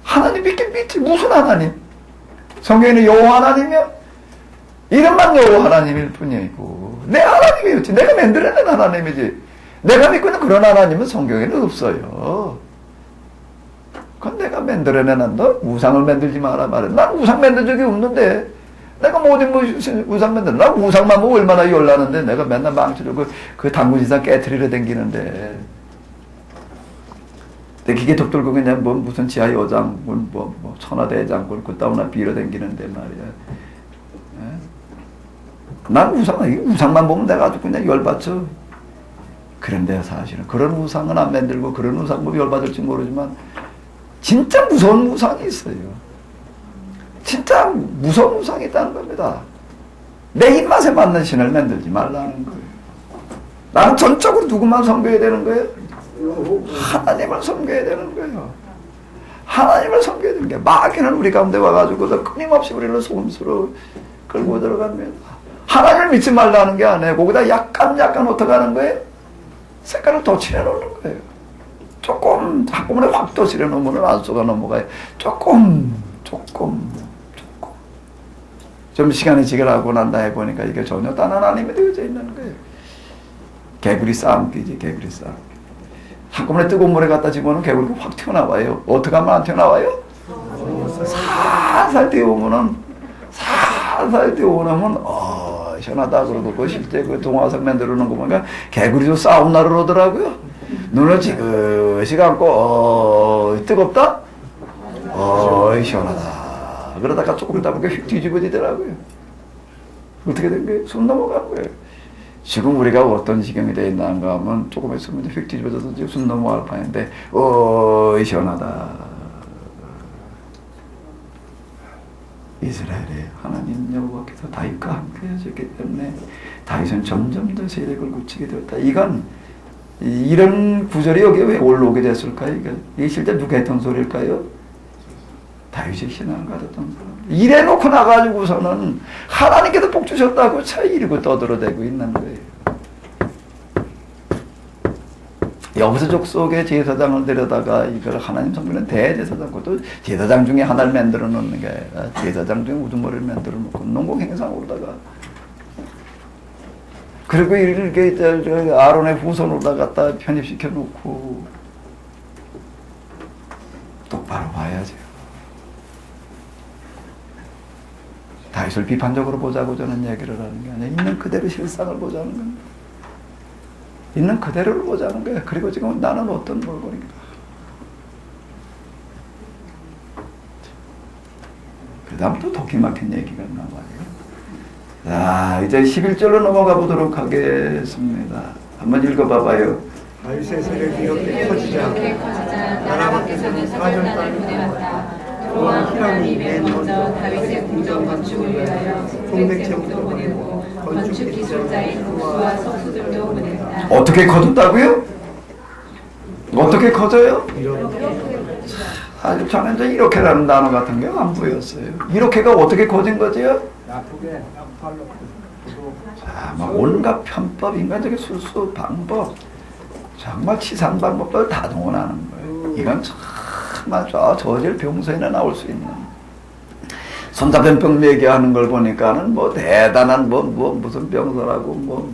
하나님 믿긴 믿지. 무슨 하나님? 성경에는 여호와 하나님이요? 이름만 여호와 하나님일 뿐이고 내 하나님이었지. 내가 만들어낸 하나님이지. 내가 믿고 있는 그런 하나님은 성경에는 없어요. 그건 내가 만들어낸 너 우상을 만들지 마라 말해. 난 우상 만든 적이 없는데 내가 뭐 어디 뭐 우상 만든 나 우상만 보고 얼마나 열나는데 내가 맨날 망치려고 그 당구지상 깨트리러 댕기는데 내 기계 덕돌고 그냥 뭐 무슨 지하 여장군 뭐 천하대장군 그따구나 빌어 댕기는데 말이야. 난 우상만 보면 내가 아주 그냥 열받쳐. 그런데 사실은 그런 우상은 안 만들고 그런 우상 보면 열받을지 모르지만 진짜 무서운 우상이 있어요. 진짜 무서운 우상이 있다는 겁니다. 내 입맛에 맞는 신을 만들지 말라는 거예요. 나는 전적으로 누구만 섬겨야 되는 거예요? 하나님을 섬겨야 되는 거예요. 하나님을 섬겨야 되는 게 마귀는 우리 가운데 와가지고 끊임없이 우리를 속임수로 끌고 들어갑니다. 하나님을 믿지 말라는 게 아니에요. 거기다 약간 어떻게 하는 거예요? 색깔을 더 칠해놓는 거예요. 조금 한꺼번에 확 더 칠해놓으면 안 속아 넘어가요. 조금 좀 시간이 지나고 난다 해보니까 이게 전혀 딴 하나님이 되어져 있는 거예요. 개구리 싸움기지. 개구리 싸움기. 한꺼번에 뜨거운 물에 갖다 집어넣으면 개구리가 확 튀어나와요. 어떻게 하면 안 튀어나와요? 살살 데우면 시원하다 그러고 그 실제 그 동화석 만들어놓은 거 보니까 개구리도 싸움 나러 오더라고요. 눈을 지그시 감고 뜨겁다? 시원하다. 그러다가 조금 있다 보니까 휙 뒤집어지더라고요. 어떻게 된 거예요? 숨 넘어간 거예요. 지금 우리가 어떤 지경이 되어 있는가 하면 조금 있으면 휙 뒤집어져서 지금 숨 넘어갈 판인데 시원하다. 이스라엘의 하나님 여호와께서 다윗과 함께 하셨기 때문에 다윗은 점점 더 세력을 굳히게 되었다. 이런 구절이 여기에 왜 올라오게 됐을까요? 이게 실제 누가 했던 소리일까요? 다윗의 신앙을 가졌던 사람. 이래놓고 나가지고서는 하나님께서 복 주셨다고 이러고 떠들어대고 있는 거예요. 여기서 족속의 제사장을 데려다가 이걸 하나님 섬기는 대제사장, 그것도 제사장 중에 하나를 만들어 놓는 게 아니라 제사장 중에 우두머리를 만들어 놓고 농공 행상으로다가 그리고 이렇게 아론의 후손으로다 갖다 편입시켜 놓고 똑바로 봐야죠. 다윗을 비판적으로 보자고 저는 얘기를 하는 게 아니라 있는 그대로 실상을 보자는 겁니다. 있는 그대로를 보자는 거예요. 그리고 지금 나는 어떤 물건인가. 그 다음 또 기막힌 얘기가 나와요. 자, 이제 11절로 넘어가 보도록 하겠습니다. 한번 읽어봐봐요. 다윗의 세력이 이렇게 커지자 나라 밖에서는 사전단을 보내왔다. 여호와 하나님이 맨 먼저 다윗의 궁전 건축을 위하여 송백제국도 보내고 건축 기술자인 옥수와 석수들도 보냈다. 어떻게 커졌다고요? 어떻게 커져요? 아주 저는 이렇게라는 단어 같은 게 안 보였어요. 이렇게가 어떻게 커진 거지요? 자, 막 온갖 편법, 인간적인 술수 방법, 정말 치산 방법을 다 동원하는 거예요. 이건 정말 저질 병서에나 나올 수 있는. 손자병 얘기하는 걸 보니까는 뭐 대단한 무슨 병서라고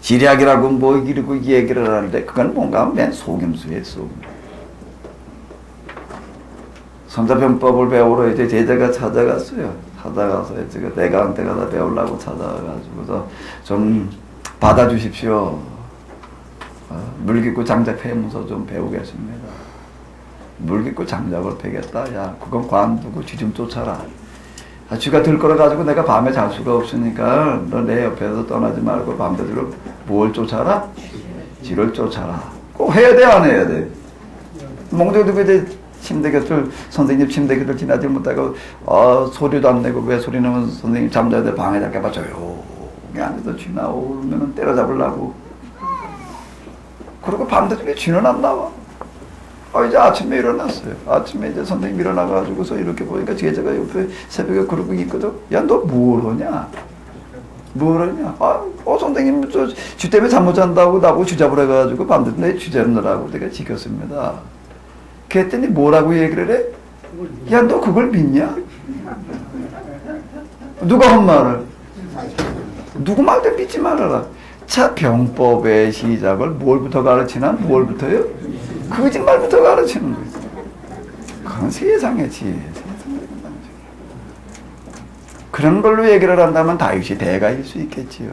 지략이라고 이러고 얘기를 하는데 그건 뭔가 맨 속임수예요, 속임. 손자병법을 배우러 이제 제자가 찾아갔어요. 찾아가서 제가 내가한테 가다 배우려고 찾아가지고서 좀 받아주십시오. 물깃고 장작 패면서 좀 배우겠습니다. 물깃고 장작을 패겠다. 야, 그건 관두고 쥐 좀 쫓아라. 쥐가 들끓어가지고 내가 밤에 잘 수가 없으니까 너 내 옆에서 떠나지 말고 밤새도록 뭘 쫓아라? 쥐를 쫓아라. 꼭 해야 돼, 안 해야 돼? 몽둥이도 이제 침대 곁을 선생님 침대 곁을 지나지 못하고 소리도 안 내고 왜 소리 내면 선생님 잠자야 돼 방에 잡게 조용히 앉아서 쥐 나오면 때려잡으려고. 그리고 밤새도록 쥐는 안 나와. 이제 아침에 일어났어요. 아침에 이제 선생님 일어나가지고서 이렇게 보니까 제자가 옆에 새벽에 그러고 있거든. 야, 너 뭘 하냐? 뭘 하냐? 선생님, 쥐 때문에 잠 못 잔다고 나보고 쥐 잡으러 가가지고 밤새도록 내 쥐 잡느라고 내가 지켰습니다. 그랬더니 뭐라고 얘기를 해? 야, 너 그걸 믿냐? 누가 한 말을? 누구 말도 믿지 말아라. 자, 병법의 시작을 뭘부터 가르치나? 뭘부터요? 거짓말부터 가르치는 거예요. 그건 세상의 지혜. 그런 걸로 얘기를 한다면 다윗이 대가일 수 있겠지요.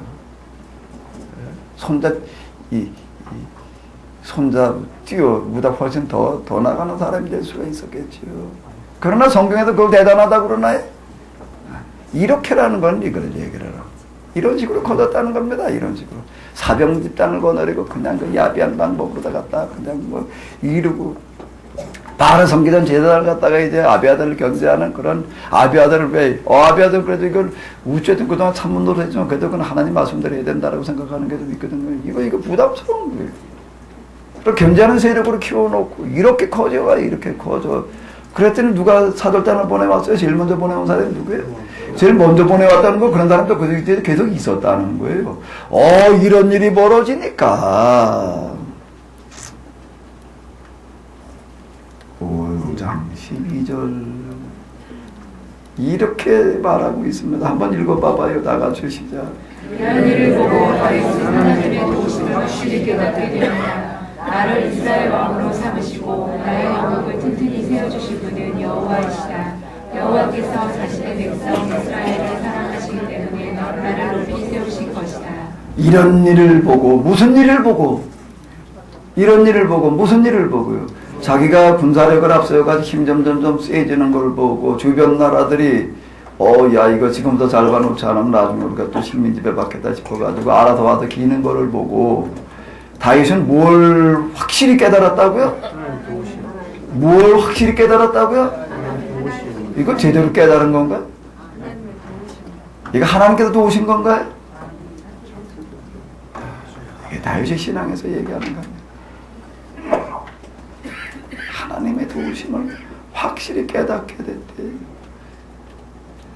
손자 뛰어보다 훨씬 더 나가는 사람이 될 수가 있었겠지요. 그러나 성경에도 그걸 대단하다고 그러나요? 이렇게라는 건 이걸 얘기를 하라고. 이런 식으로 거뒀다는 겁니다. 이런 식으로. 사병 집단을 거느리고 그냥 그 야비한 방법으로 갖다가 그냥 뭐 이루고 바로 섬기던 제자를 갖다가 이제 아비아들을 견제하는 그런 아비아들을 왜 아비아들 그래도 이걸 우째든 그동안 참문도를 했지만 그래도 그건 하나님 말씀대로 해야 된다라고 생각하는 게 좀 있거든요. 이거 부담스러운 거예요. 그리고 견제하는 세력으로 키워놓고 이렇게 커져와 이렇게 커져. 그랬더니 누가 사절단을 보내왔어요? 제일 먼저 보내온 사람이 누구예요? 제일 먼저 보내왔다는 거 그런 사람도 그 뒤에 계속 있었다는 거예요. 이런 일이 벌어지니까 5장 12절 이렇게 말하고 있습니다. 한번 읽어봐봐요. 다 같이 시작. 이런 일을 보고 다윗은 하나님의 도우심을 확실히 깨닫게 되었다. 나를 이스라엘 왕으로 삼으시고 나의 왕국을 튼튼히 세워주실 분은 여호와이시다. 여호와께서 자신의 백성 이스라엘을 사랑하시기 때문에 나를 높이 세우신 것이다. 이런 일을 보고 무슨 일을 보고 이런 일을 보고 무슨 일을 보고요. 자기가 군사력을 앞세워가지고 힘 점점 세지는 걸 보고 주변 나라들이 야 이거 지금부터 잘 봐놓지 않으면 나중에 우리가 또 식민지배 받겠다 싶어가지고 알아서 와서 기는 거를 보고 다윗은 뭘 확실히 깨달았다고요? 뭘 확실히 깨달았다고요? 이거 제대로 깨달은 건가? 이거 하나님께서 도우신 건가요? 이게 다윗의 신앙에서 얘기하는 겁니다. 하나님의 도우심을 확실히 깨닫게 됐대.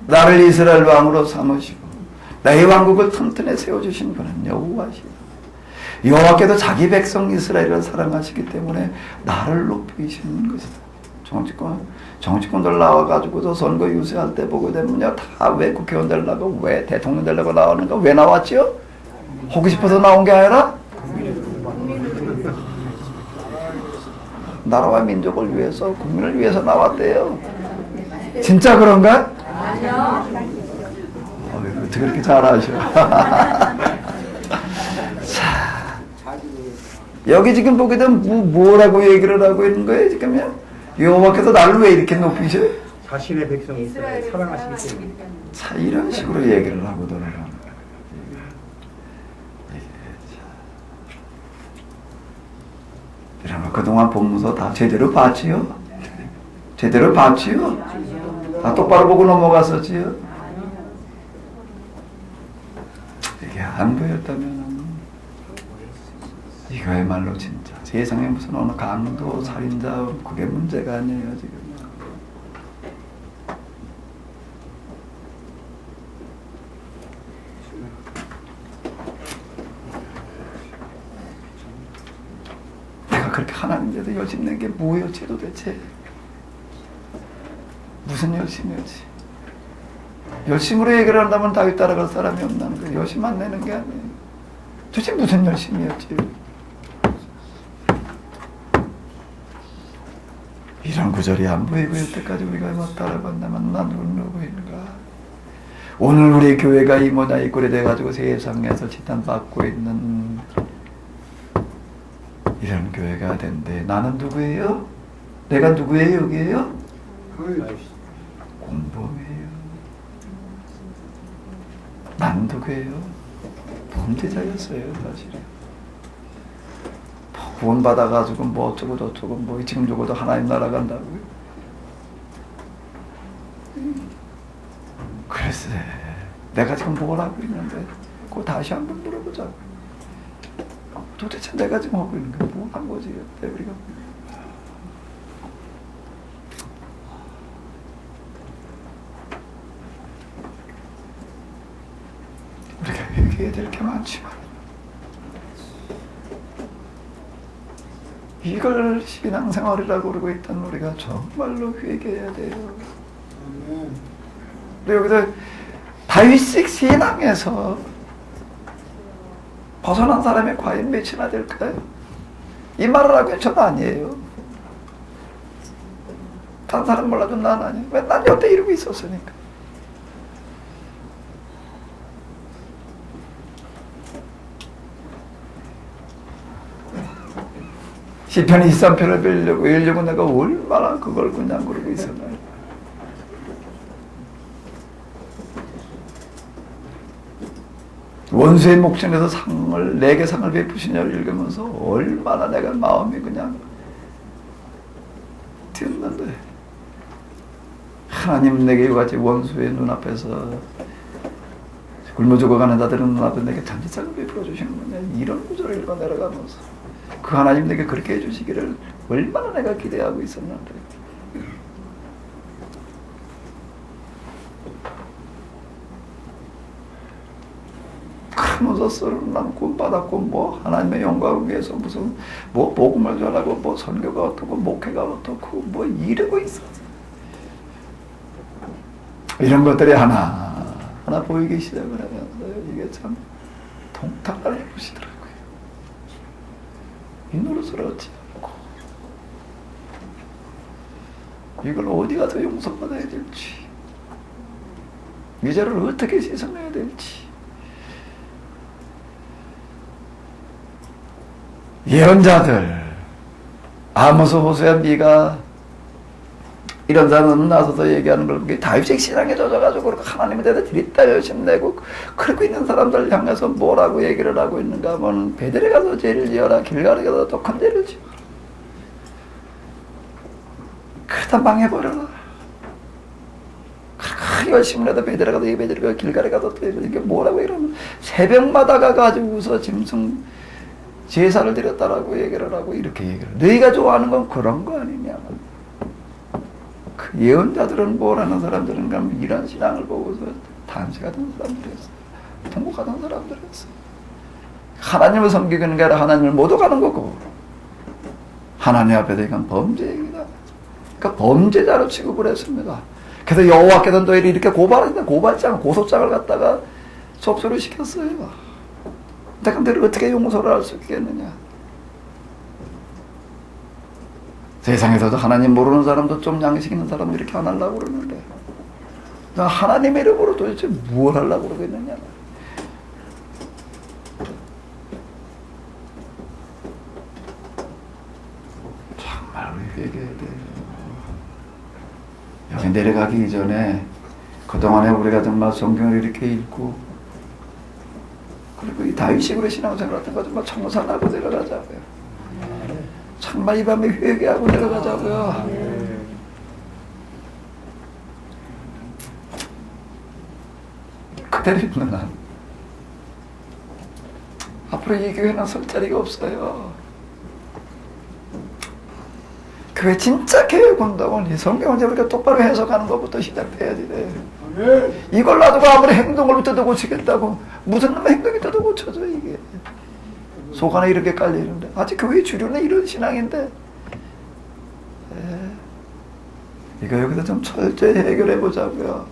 나를 이스라엘 왕으로 삼으시고 나의 왕국을 튼튼히 세워주신 분은 여호와시다. 여호와께도 자기 백성 이스라엘을 사랑하시기 때문에 나를 높이시는 것이다. 정치권들 나와가지고도 선거 유세할 때 보게 되면요, 다 왜 국회의원 되려고, 왜 대통령 되려고 나오는가, 왜 나왔지요? 하고 싶어서 나온 게 아니라 나라와 민족을 위해서, 국민을 위해서 나왔대요. 진짜 그런가? 어떻게 그렇게 잘 아셔? 자, 여기 지금 보게 되면 뭐라고 얘기를 하고 있는 거예요, 지금요? 여호와께서 나를 왜 이렇게 높이셔요? 자신의 백성 이스라엘 사랑하시기 때문에. 자, 이런 식으로 얘기를 하고 돌아가는 거예요. 이러면 그동안 본문서 다 제대로 봤지요? 제대로 봤지요? 다 똑바로 보고 넘어갔었지요? 이게 안 보였다면 이거야말로 진짜 세상에 무슨 어느 강도, 살인자 그게 문제가 아니에요 지금. 내가 그렇게 하나님께서 열심 낸 게 뭐였지 도대체? 무슨 열심이었지? 열심으로 얘기를 한다면 다윗 따라갈 사람이 없다는 거예요. 열심 안 내는 게 아니에요. 도대체 무슨 열심이었지? 이런 구절이 안 보이고 여태까지 우리가 따라간다면 난 누구인가? 오늘 우리 교회가 이 모양 이 꼴이 돼가지고 세상에서 지탄받고 있는 이런 교회가 된대. 나는 누구예요? 내가 누구예요? 여기에요? 공범이에요. 난 누구예요? 범죄자였어요, 사실은. 구원받아가지고 뭐 어쩌고 저쩌고 뭐 지금 죽어도 하나님 나라 간다고요? 글쎄, 내가 지금 뭘 하고 있는데 그거 다시 한번 물어보자고요. 도대체 내가 지금 하고 있는 게 뭐 한 거지? 우리가 회개해야 될 게 많지만 이걸 신앙생활이라고 그러고 있던 우리가 정말로 회개해야 돼요. 근데 여기서 다윗식 신앙에서 벗어난 사람이 과연 몇이나 될까요? 이 말을 하고 저는 아니에요. 다른 사람 몰라도 난 아니에요. 왜? 난 여태 이러고 있었으니까. 시편 23편을 빌려고 내가 얼마나 그걸 그냥 그러고 있었나요? 원수의 목전에서 내게 상을 베푸시냐를 읽으면서 얼마나 내가 마음이 그냥 뛰었는데, 하나님 내게 이같이 원수의 눈앞에서 굶어 죽어가는 자들은 눈앞에 내게 잔치상을 베풀어 주시는구나, 이런 구절을 읽어 내려가면서 그 하나님 내게 그렇게 해주시기를 얼마나 내가 기대하고 있었는데, 그러면서 썰을 남고 받았고, 뭐 하나님의 영광을 위해서 무슨 뭐 복음을 전하고 뭐 선교가 어떻고 목회가 어떻고 뭐 이러고 있었어. 이런 것들이 하나 보이기 시작을 하면서 이게 참 통탁을 해보시더라고요. 이 노릇을 어찌 않고 이걸 어디 가서 용서받아야 될지, 이 죄를 어떻게 씻어내야 될지. 예언자들 아모스, 호세아, 미가 이런 사람은 나서서 얘기하는 걸 보기 다윗식 신앙에 젖어가지고 하나님에 대해서 드립다 열심 내고 그러고 있는 사람들 향해서 뭐라고 얘기를 하고 있는가 하면, 베델에 가서 죄를 지어라, 길갈에 가서 더 큰 죄를 지어라, 그러다 망해버려라. 그렇게 열심히 해도 베델에 가서 베델에 가서 길갈에 가서 또 이게 뭐라고 이러면, 새벽마다 가가지고서 짐승 제사를 드렸다라고 얘기를 하고 이렇게 얘기를 해. 너희가 좋아하는 건 그런 거 아니냐. 그 예언자들은 뭐라는 사람들은 가면 이런 신앙을 보고서 단식하던 사람들이었어요. 통곡하던 사람들이었어요. 하나님을 섬기는 게 아니라 하나님을 못 오가는 거고, 하나님 앞에서 이건 범죄입니다. 그러니까 범죄자로 취급을 했습니다. 그래서 여호와께서 너희를 이렇게 고발했는데 고소장을 갖다가 접수를 시켰어요. 내가 너를 어떻게 용서를 할 수 있겠느냐. 세상에서도 하나님 모르는 사람도 좀 양식 있는 사람도 이렇게 안 하려고 그러는데, 하나님의 이름으로 도대체 무엇 하려고 그러겠느냐. 정말 회개해야 돼요. 여기 내려가기 이전에 그동안에 우리가 정말 성경을 이렇게 읽고, 그리고 이 다윗식으로 신앙생활 같은 거 정말 청산하고 내려가자고요. 정말 이 밤에 회개하고 내려가자고요. 그대로 있는 한 앞으로 이 교회는 설 자리가 없어요. 교회 진짜 교회 본다고는 이 성경을 우리가 똑바로 해석하는 것부터 시작돼야지 돼. 이걸 놔두고 아무리 행동을 뜯어 고치겠다고 무슨 놈의 행동이 뜯어 고쳐져. 이게 속 안에 이렇게 깔리는데, 아직 교회 주류는 이런 신앙인데, 이거 여기서 좀 철저히 해결해 보자고요.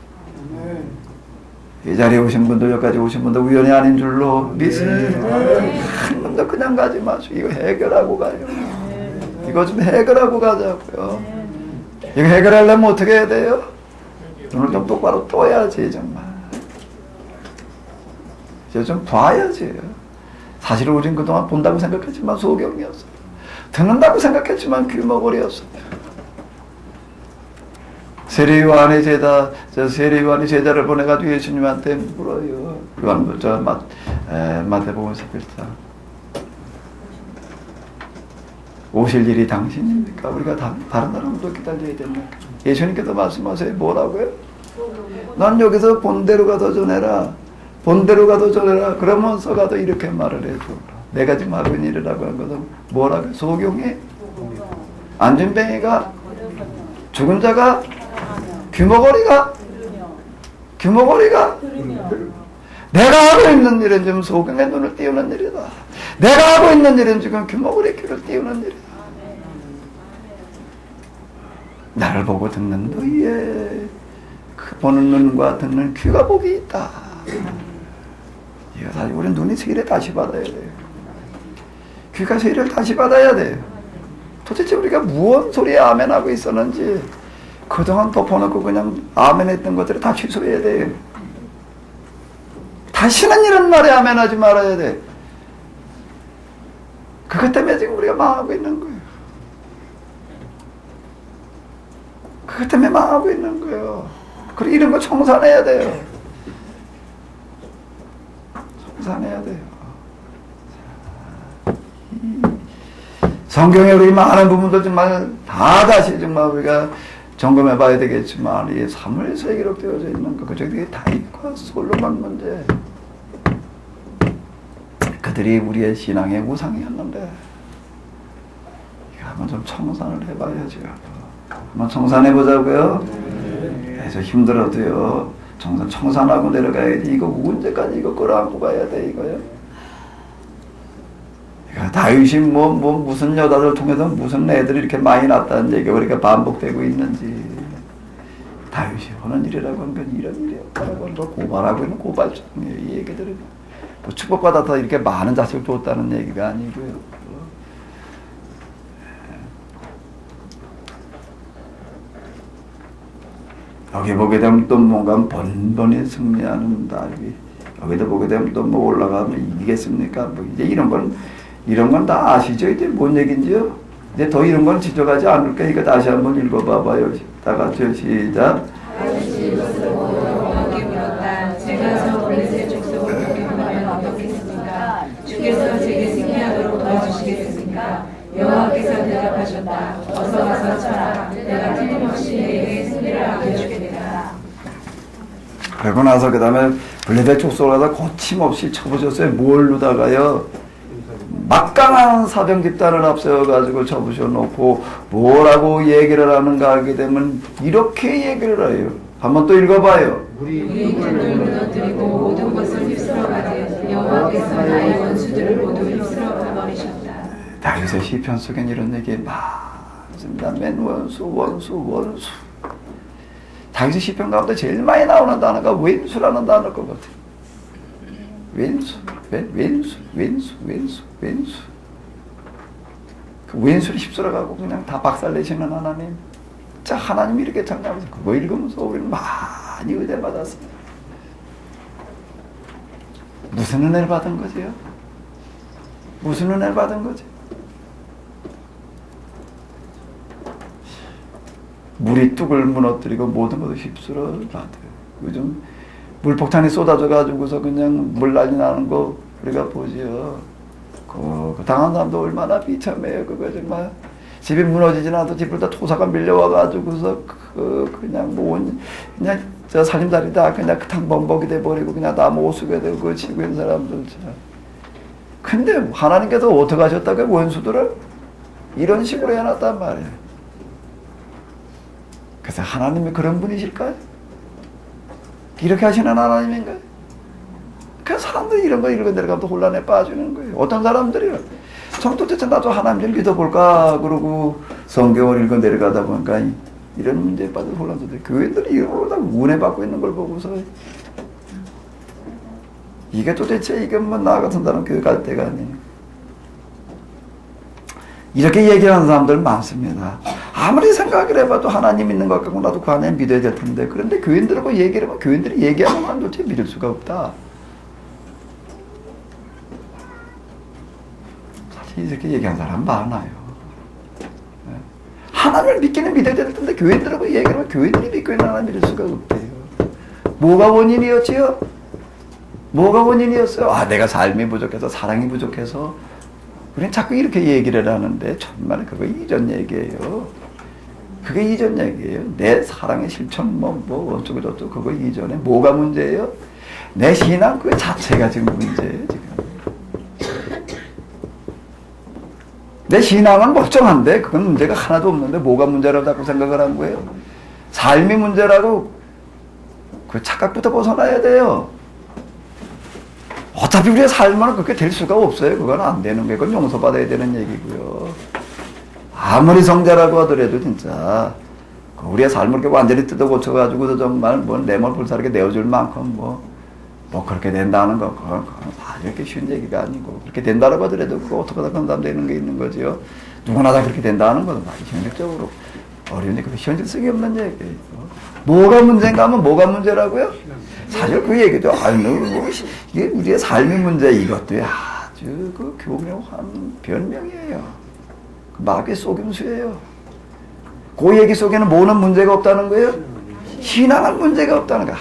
이 자리에 오신 분들, 여기까지 오신 분들 우연히 아닌 줄로 믿습니다. 한 번도 그냥 가지 마시고 이거 해결하고 가요. 이거 좀 해결하고 가자고요. 이거 해결하려면 어떻게 해야 돼요? 눈을 좀 똑바로 떠야지. 정말 이제 좀 봐야지. 사실은 우린 그동안 본다고 생각했지만 소경이었어요. 듣는다고 생각했지만 귀머거리였어요. 세례요한이 제자를 보내가지고 예수님한테 물어요. 마태복음 11장. 오실 일이 당신입니까? 우리가 다른 사람도 기다려야 됩니까? 예수님께서 말씀하세요. 뭐라고요? 난 여기서 본대로 가도 전해라. 본대로 가도 전해라. 그러면서 가도 이렇게 말을 해줘. 내가 지금 하고 있는 일이라고 한 것은 뭐라고요? 소경이? 안진뱅이가? 죽은 자가? 귀머거리가? 내가 하고 있는 일은 지금 소경의 눈을 띄우는 일이다. 내가 하고 있는 일은 지금 귀머거리의 귀를 띄우는 일이다. 나를 보고 듣는 너희의 그 보는 눈과 듣는 귀가 복이 있다. 이거 사실 우리 눈이 세례 다시 받아야 돼요. 귀가 세례를 다시 받아야 돼요. 도대체 우리가 무언 소리에 아멘하고 있었는지 그동안 덮어놓고 그냥 아멘했던 것들을 다 취소해야 돼요. 다시는 이런 말에 아멘하지 말아야 돼. 그것 때문에 지금 우리가 망하고 있는 거예요. 그것 때문에 망하고 있는 거예요. 그리고 이런 거 청산해야 돼요. 청산해야 돼요. 성경에 우리 많은 부분들 정말 다 다시 정말 우리가 점검해 봐야 되겠지만 이 사무엘서에 기록되어져 있는 거 그저기 다윗과 솔로몬 문제 그들이 우리의 신앙의 우상이었는데 이거 한번 좀 청산을 해봐야죠. 한번 청산해 보자고요. 그래서 힘들어도요 청산하고 내려가야지. 이거 언제까지 이거 끌어안고 가야 돼 이거요. 다윗이 무슨 여자들 통해서 무슨 애들이 이렇게 많이 낳았다는 얘기가 우리가 반복되고 있는지 다윗이 하는 일이라고 하는 건 이런 일이었다라고 하는 걸 고발하고 있는 고발장이에요. 이 얘기들은 뭐 축복받아서 이렇게 많은 자식을 줬다는 얘기가 아니고요. 여기 보게 되면 또 뭔가 번번이 승리하는 다윗, 여기도 보게 되면 또 뭐 올라가면 이기겠습니까? 뭐 이제 이런 건 다 아시죠? 이제 뭔 얘기인지요? 이제 더 이런 건 지적하지 않을까? 이거 다시 한번 읽어봐봐요. 다 같이 시작. 다윗이 이것을 보고 여호와께 물었다. 제가 저 블레셋 족속을 공격하면 어떻겠습니까? 주께서 제게 승리하도록 도와주시겠습니까? 여호와께서 대답하셨다. 어서 가서 쳐라. 내가 틀림없이 내게 승리를 안겨주겠다. 그러고 나서 그 다음에 블레셋 족속을 가서 거침없이 쳐부셨어요. 뭘 누다가요? 막강한 사병 집단을 앞세워가지고 쳐부셔놓고 뭐라고 얘기를 하는가 하게 되면 이렇게 얘기를 해요. 한번 또 읽어봐요. 우리 굴을 무너뜨리고 모든 것을 휩쓸어가되 여호와께서 나의 원수들을 모두 휩쓸어버리셨다. 다윗의 시편 속엔 이런 얘기 많습니다. 맨 원수. 다윗의 시편 가운데 제일 많이 나오는 단어가 왼수라는 단어일 것 같아요. 왼수. 그 왼수를 휩쓸어가고 그냥 다 박살내시는 하나님. 자, 하나님이 이렇게 장담해서 그거 읽으면서 우리는 많이 은혜 받았어요. 무슨 은혜를 받은 거지요? 무슨 은혜를 받은 거지? 물이 뚝을 무너뜨리고 모든 것을 휩쓸어 놔둬요. 요즘 물폭탄이 쏟아져가지고서 그냥 물난리 나는 거 우리가 보지요. 그 당한 사람도 얼마나 비참해요. 그거 정말 집이 무너지진 않아도 집을 다 토사가 밀려와가지고서 그냥 그냥 저 살림살이 다 그냥 탕범벅이 돼버리고 그냥 다 못 쓰게 되고 그 지고 있는 사람들 참. 근데 하나님께서 어떻게 하셨다고 원수들을 이런 식으로 해놨단 말이에요. 그래서 하나님이 그런 분이실까요? 이렇게 하시는 하나님인가요? 그래서 사람들이 이런 거 내려가면 혼란에 빠지는 거예요. 어떤 사람들이요. 도대체 나도 하나님 좀 믿어볼까 그러고 성경을 읽어 내려가다 보니까 이런 문제에 빠져 혼란스러워요. 교회들이 이런 걸 다 은혜 받고 있는 걸 보고서 이게 도대체 이게 뭐 나 같은 사람 교회 갈 때가 아니에요. 이렇게 얘기하는 사람들 많습니다. 아무리 생각을 해봐도 하나님 있는 것 같고 나도 그 하나님 믿어야 될 텐데 그런데 교인들하고 얘기를 하면 교인들이 얘기하는 건 도대체 믿을 수가 없다. 사실 이렇게 얘기하는 사람 많아요. 하나님을 믿기는 믿어야 될 텐데 교인들하고 얘기를 하면 교인들이 믿고 있는 하나님 믿을 수가 없대요. 뭐가 원인이었지요? 뭐가 원인이었어요? 아, 내가 삶이 부족해서 사랑이 부족해서 우리는 자꾸 이렇게 얘기를 하는데 정말 그거 이전 얘기예요. 그게 이전 얘기예요. 내 사랑의 실천 뭐 어쩌고 저쩌고 그거 이전에 뭐가 문제예요? 내 신앙 그 자체가 지금 문제예요. 지금 내 신앙은 멀쩡한데 그건 문제가 하나도 없는데 뭐가 문제라고 자꾸 생각을 한 거예요? 삶이 문제라고 그 착각부터 벗어나야 돼요. 어차피 우리의 삶은 그렇게 될 수가 없어요. 그건 안 되는 거예요. 그건 용서받아야 되는 얘기고요. 아무리 성자라고 하더라도 진짜 우리의 삶을 이렇게 완전히 뜯어 고쳐가지고도 정말 뭐 내몰 불사르게 내어줄 만큼 뭐 그렇게 된다는 거, 그건 이렇게 쉬운 얘기가 아니고, 그렇게 된다고 하더라도 그거 어떻게 다 감당되는 게 있는 거지요. 누구나 다 그렇게 된다는 것은 현실적으로 어려운데 그 현실성이 없는 얘기예요. 뭐가 문제인가 하면 뭐가 문제라고요? 사실 그 얘기도 이게 우리의 삶의 문제, 이것도 아주 그 교묘한 변명이에요. 그 마귀의 속임수예요. 그 얘기 속에는 뭐는 문제가 없다는 거예요? 신앙은 문제가 없다는 거예요.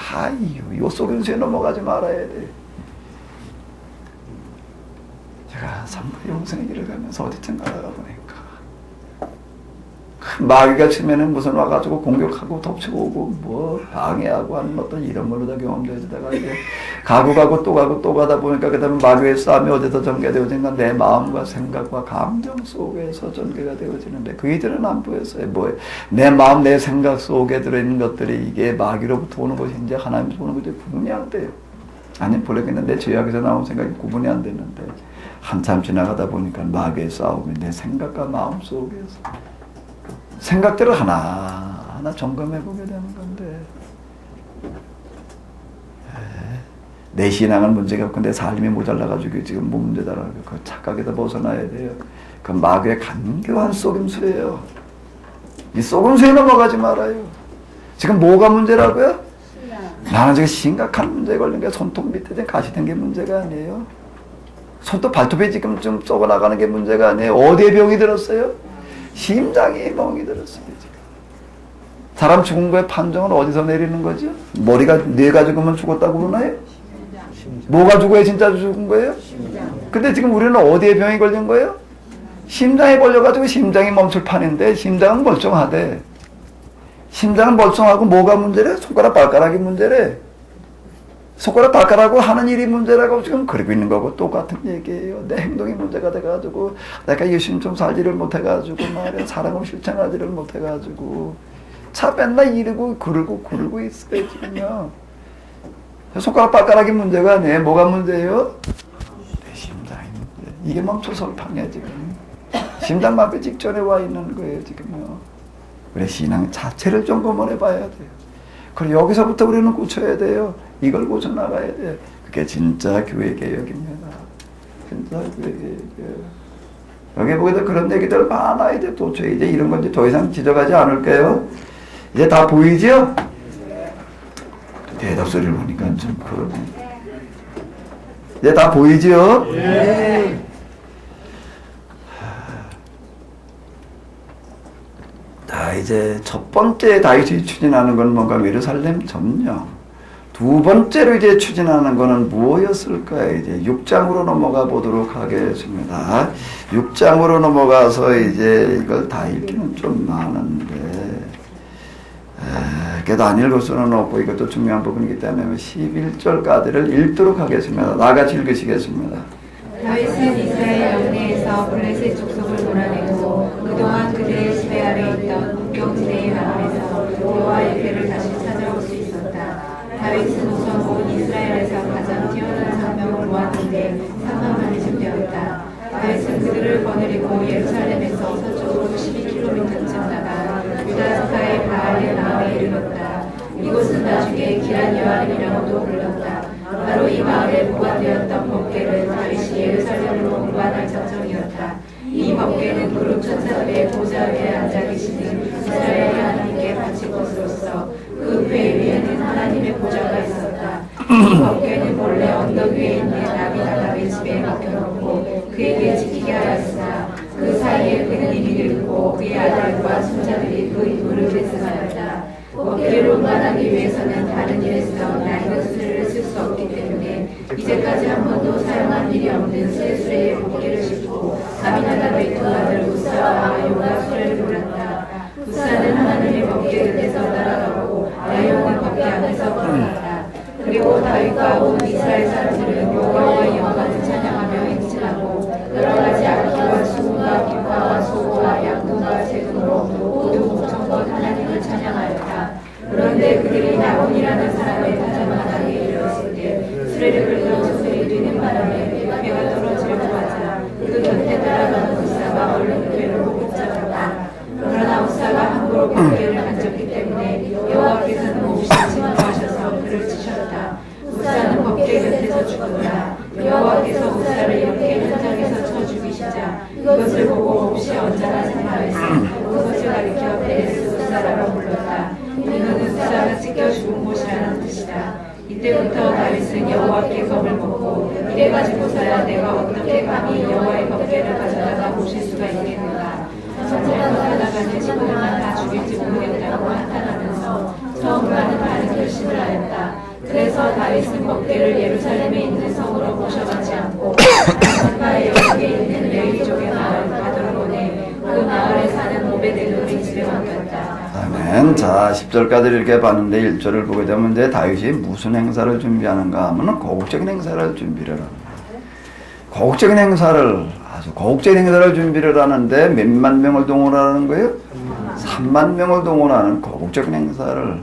이 속임수에 넘어가지 말아야 돼. 제가 삼부의 용성의 길을 가면서 어디쯤 가다가 보니까 마귀가 치면은 무슨 와가지고 공격하고 덮쳐오고 뭐 방해하고 하는 어떤 이런 걸로 다 경험되다가 이제 가고 또 가고 또 가다 보니까 그 다음에 마귀의 싸움이 어디서 전개되어진가 내 마음과 생각과 감정 속에서 전개가 되어지는데 그 이들은 안 보였어요. 내 마음 내 생각 속에 들어있는 것들이 이게 마귀로부터 오는 것인지 하나님으로부터 오는 것인지 구분이 안 돼요. 아니 본래는 내 죄악에서 나온 생각이 구분이 안 되는데 한참 지나가다 보니까 마귀의 싸움이 내 생각과 마음 속에서 생각들을 하나하나 점검해 보게 되는 건데 내 신앙은 문제가 없고 내 삶이 모자라가지고 지금 뭐 문제다라고 그 착각에서 벗어나야 돼요. 그 마귀의 간교한 속임수예요. 이 속임수에 넘어가지 말아요. 지금 뭐가 문제라고요? 나는 지금 심각한 문제에 걸린 게 손톱 밑에 가시된 게 문제가 아니에요. 손톱 발톱에 지금 좀 썩어나가는 게 문제가 아니에요. 어디에 병이 들었어요? 심장이 멍이 들었어요. 지금. 사람 죽은 거의 판정은 어디서 내리는 거죠? 뇌가 죽으면 죽었다고 그러나요? 뭐가 죽어야 진짜 죽은 거예요? 근데 지금 우리는 어디에 병이 걸린 거예요? 심장에 걸려가지고 심장이 멈출 판인데 심장은 멀쩡하대. 심장은 멀쩡하고 뭐가 문제래? 손가락 발가락이 문제래. 손가락 발가락하고 하는 일이 문제라고 지금 그러고 있는 거고 똑같은 얘기예요. 내 행동이 문제가 돼가지고 내가 열심히 좀 살지를 못해가지고 말이야 사랑을 실천하지를 못해가지고 차 맨날 이러고 그러고 있어요 지금요. 손가락 발가락이 문제가 아니에요. 뭐가 문제예요? 내 심장이 문제. 이게 멈춰서 방해 지금. 심장마비 직전에 와 있는 거예요 지금요. 그래 신앙 자체를 점검을 해봐야 돼요. 그리고 여기서부터 우리는 고쳐야 돼요. 이걸 고쳐나가야 돼. 그게 진짜 교회개혁입니다. 진짜 교회개혁이에요. 여기 보기도 그런 얘기들 많아. 이제 도저히 이제 이런 건지 더 이상 지적하지 않을게요. 이제 다 보이죠? 대답 소리를 보니까 좀 그러네. 이제 다 보이죠? 네. 자, 이제 첫 번째 다윗이 추진하는 건 뭔가 예루살렘 점령. 두 번째로 이제 추진하는 거는 무엇이었을까요? 이제 6장으로 넘어가 보도록 하겠습니다. 6장으로 넘어가서 이제 이걸 다 읽기는 좀 많은데, 그래도 안 읽을 수는 없고 이것도 중요한 부분이기 때문에 11절까지를 읽도록 하겠습니다. 나같이 읽으시겠습니다. 다윗은 이스라엘 영내에서 블레셋 족속을 몰아내고 그동안 그들의 지배 아래 있던 국경지대의 마을에서 여호와의 궤를 다시 찾아올 수 있었다. 다윗은 우선 온 이스라엘에서 가장 뛰어난 장병을 모았는데 3만만이쯤 되었다. 다윗은 그들을 거느리고 예루살렘에서 서쪽으로 12km쯤 나가 유다스카의 바알의 마을에 이르렀다. 이곳은 나중에 기란 여아림이라고도 불렀다. 바로 이 마을에 보관되었던 법궤를 다윗이 예루살렘으로 운반할 작정이었다. 이 법궤는 그룹 천사들의 보좌 위에 앉아 계시는 이스라엘 하나님께 바칠 것으로서 그 궤 위에는 하나님의 보좌가 있었다. 이 법궤는 본래 언덕 위에 있는 아비나답의 집에 맡겨놓고 그에게 지키게 하였으나 그 사이에 그는 이미 늙고 그의 아들과 손자들이 그 임무를 계승하였다. 법궤를 운반하기 위해서는 다른 일에 쓰던 낡은 수레를 쓸 수 없기 때문에 이제까지 한 번도 사용한 일이 없는 새 수레에 법궤를 싣고 아비나답의 두 아들 우사와 아요가 수레를 몰았다. 우사는 하나님의 법궤 곁에서 따라가고 아요는 법궤 안에서 걸어갔다. 그리고 다윗과 온 이스라엘 사람들은 여호와의 영광을 찬양하며 행진하고 여러 가지 악기와 수금과 기파와 소고와 양금과 세금으로 모두 목청껏 하나님을 찬양하였다. 그런데 그들이 나온이라는 사람의 다자마당에 이르렀을 때 수레를 끌던 소들이 뛰는 바람에 배가 떨어지려고 하자 그 곁에 따라가는 우사 이때부터 다윗은 여호와께 겁을 먹고 이래가지고서야 내가 어떻게 감히 여호와의 법궤를 가져다가 보실 수가 있겠는가. 선지자가 나가는 친구들만 다 죽일지 모르겠다고 한탄하면서 처음과는 다른 결심을 하였다. 그래서 다윗은 법궤를 예루살렘에 있는 성으로 모셔가지 않고 강가의 여기에 있는 레위족의 마을 가도로 보내 그 마을에 사는 오베데돔의 집에 맡겼다. 아멘. 자, 10절까지 이렇게 봤는데 1절을 보게 되면 이제 다윗이 무슨 행사를 준비하는가 하면 고국적인 행사를 준비를 합니다. 고국적인 행사를, 아주 고국적인 행사를 준비를 하는데 몇만 명을 동원하는 거예요? 3만 명을 동원하는 고국적인 행사를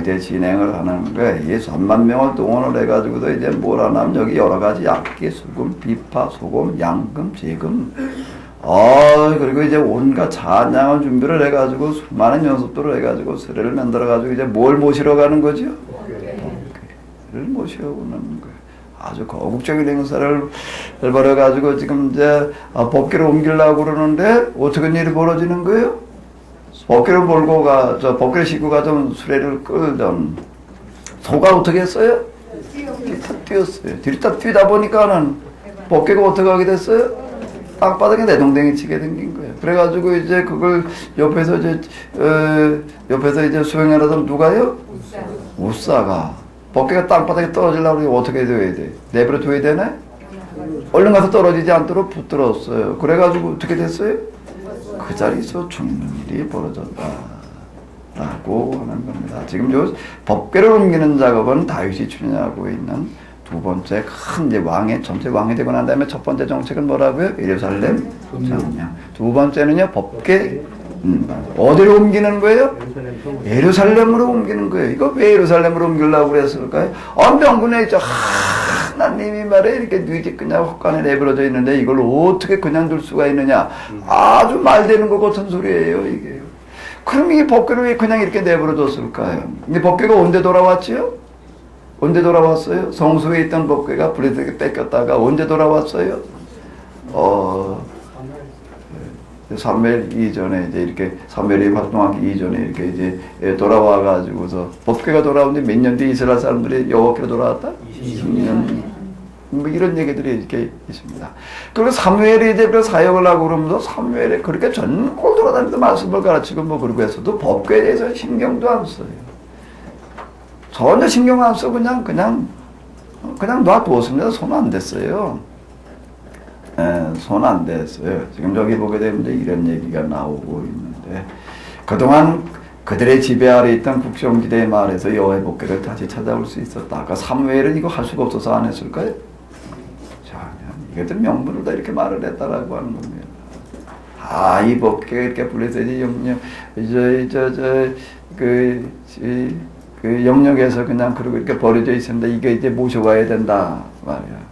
이제 진행을 하는 거예요. 이 3만 명을 동원을 해가지고도 이제 뭘 하냐면 여기 여러 가지 악기, 수금, 비파, 소금, 양금, 제금, 그리고 이제 온갖 찬양을 준비를 해가지고 수많은 연습들을 해가지고 수레를 만들어가지고 이제 뭘 모시러 가는 거죠? 법궤를 모시러 오는 거예요. 아주 거국적인 행사를 벌여가지고 지금 이제 법궤를 옮기려고 그러는데 어떻게 일이 벌어지는 거예요? 법궤를 몰고 법궤를 싣고 가던 수레를 끌던 소가 어떻게 했어요? 뛰었어요. 뒤로 딱 뛰다 보니까는 법궤가 어떻게 하게 됐어요? 땅바닥에 내동댕이 치게 생긴 거예요. 그래가지고 이제 그걸 옆에서 이제 수행하려던 누가요? 우사가 법궤가 땅바닥에 떨어지려고 그러면 어떻게 돼야 돼? 내버려 둬야 되나? 얼른 가서 떨어지지 않도록 붙들었어요. 그래가지고 어떻게 됐어요? 그 자리에서 죽는 일이 벌어졌다 라고 하는 겁니다. 지금 요 법궤를 옮기는 작업은 다윗이 추진하고 있는 두 번째 큰 이제 전체 왕이 되고 난 다음에 첫 번째 정책은 뭐라고요? 예루살렘 점령. 두 번째는요, 법궤. 어디로 옮기는 거예요? 예루살렘으로 옮기는 거예요. 이거 왜 예루살렘으로 옮기려고 그랬을까요? 명분에 있죠. 하나님이 말에 이렇게 뉘지 그냥 헛간에 내버려져 있는데 이걸 어떻게 그냥 둘 수가 있느냐. 아주 말되는 것 같은 소리예요, 이게. 그럼 이 법궤를 왜 그냥 이렇게 내버려뒀을까요? 이 법궤가 언제 돌아왔지요? 언제 돌아왔어요? 성소에 있던 법궤가 블레셋에게 뺏겼다가 언제 돌아왔어요? 사무엘 이전에 이제 이렇게 사무엘이 활동하기 이전에 이렇게 이제 돌아와가지고서 법궤가 돌아온 지 몇 년 뒤에 이스라엘 사람들이 여호와께로 돌아왔다? 20년. 뭐 이런 얘기들이 이렇게 있습니다. 그리고 사무엘이 이제 그 사역을 하고 그러면서 사무엘이 그렇게 전국 돌아다니면서 말씀을 가르치고 뭐 그러고 해서도 법궤에 대해서 신경도 안 써요. 전혀 신경 안 쓰고 그냥 놔두었습니다. 손 안 댔어요. 손 안 댔어요. 지금 여기 보게 되면 이런 얘기가 나오고 있는데 그동안 그들의 지배 아래 있던 국정지대의 마을에서 여호와의 법궤를 다시 찾아올 수 있었다. 아까 사무엘은 이거 할 수가 없어서 안 했을까요? 자, 이것들 명분을 다 이렇게 말을 했다라고 하는 겁니다. 이 법궤가 이렇게 블레셋이 그 영역에서 그냥 그러고 이렇게 버려져 있습니다. 이게 이제 모셔와야 된다 말이야.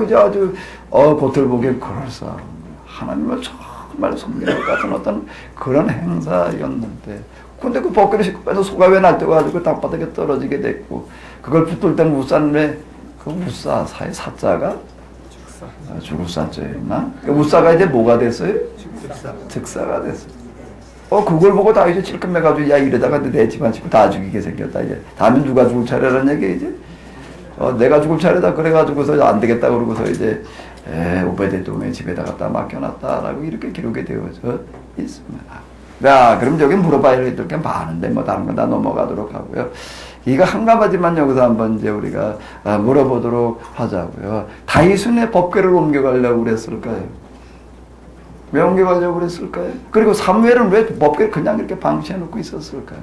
이제 아주 겉을 보기에 그럴싸한 하나님을 정말 섬기는 것 같은 어떤 그런 행사였는데, 근데 그 법궤를 싣고 빼서 소가 왜 날뛰어가지고 땅바닥에 떨어지게 됐고, 그걸 붙들 땐 우산 왜 그 우사 사자가 죽을 사자였나? 그 우사가 이제 뭐가 됐어요? 즉사가 됐어요. 그걸 보고 다윗이 찔끔해가지고 야 이러다가 내 집안 식구 다 죽이게 생겼다. 이제 다음엔 누가 죽을 차례라는 얘기지? 내가 죽을 차례다 그래가지고서 안 되겠다 그러고서 이제 오베데돔의 집에다 갖다 맡겨놨다라고 이렇게 기록이 되어져 있습니다. 자, 그럼 여기 물어봐야 될 게 많은데 뭐 다른 건 다 넘어가도록 하고요. 이거 한 가지만 여기서 한번 이제 우리가 물어보도록 하자고요. 다윗은 왜 법궤를 옮겨가려고 그랬을까요? 왜 옮겨가려고 그랬을까요? 그리고 사무엘은 왜 법궤를 그냥 이렇게 방치해놓고 있었을까요?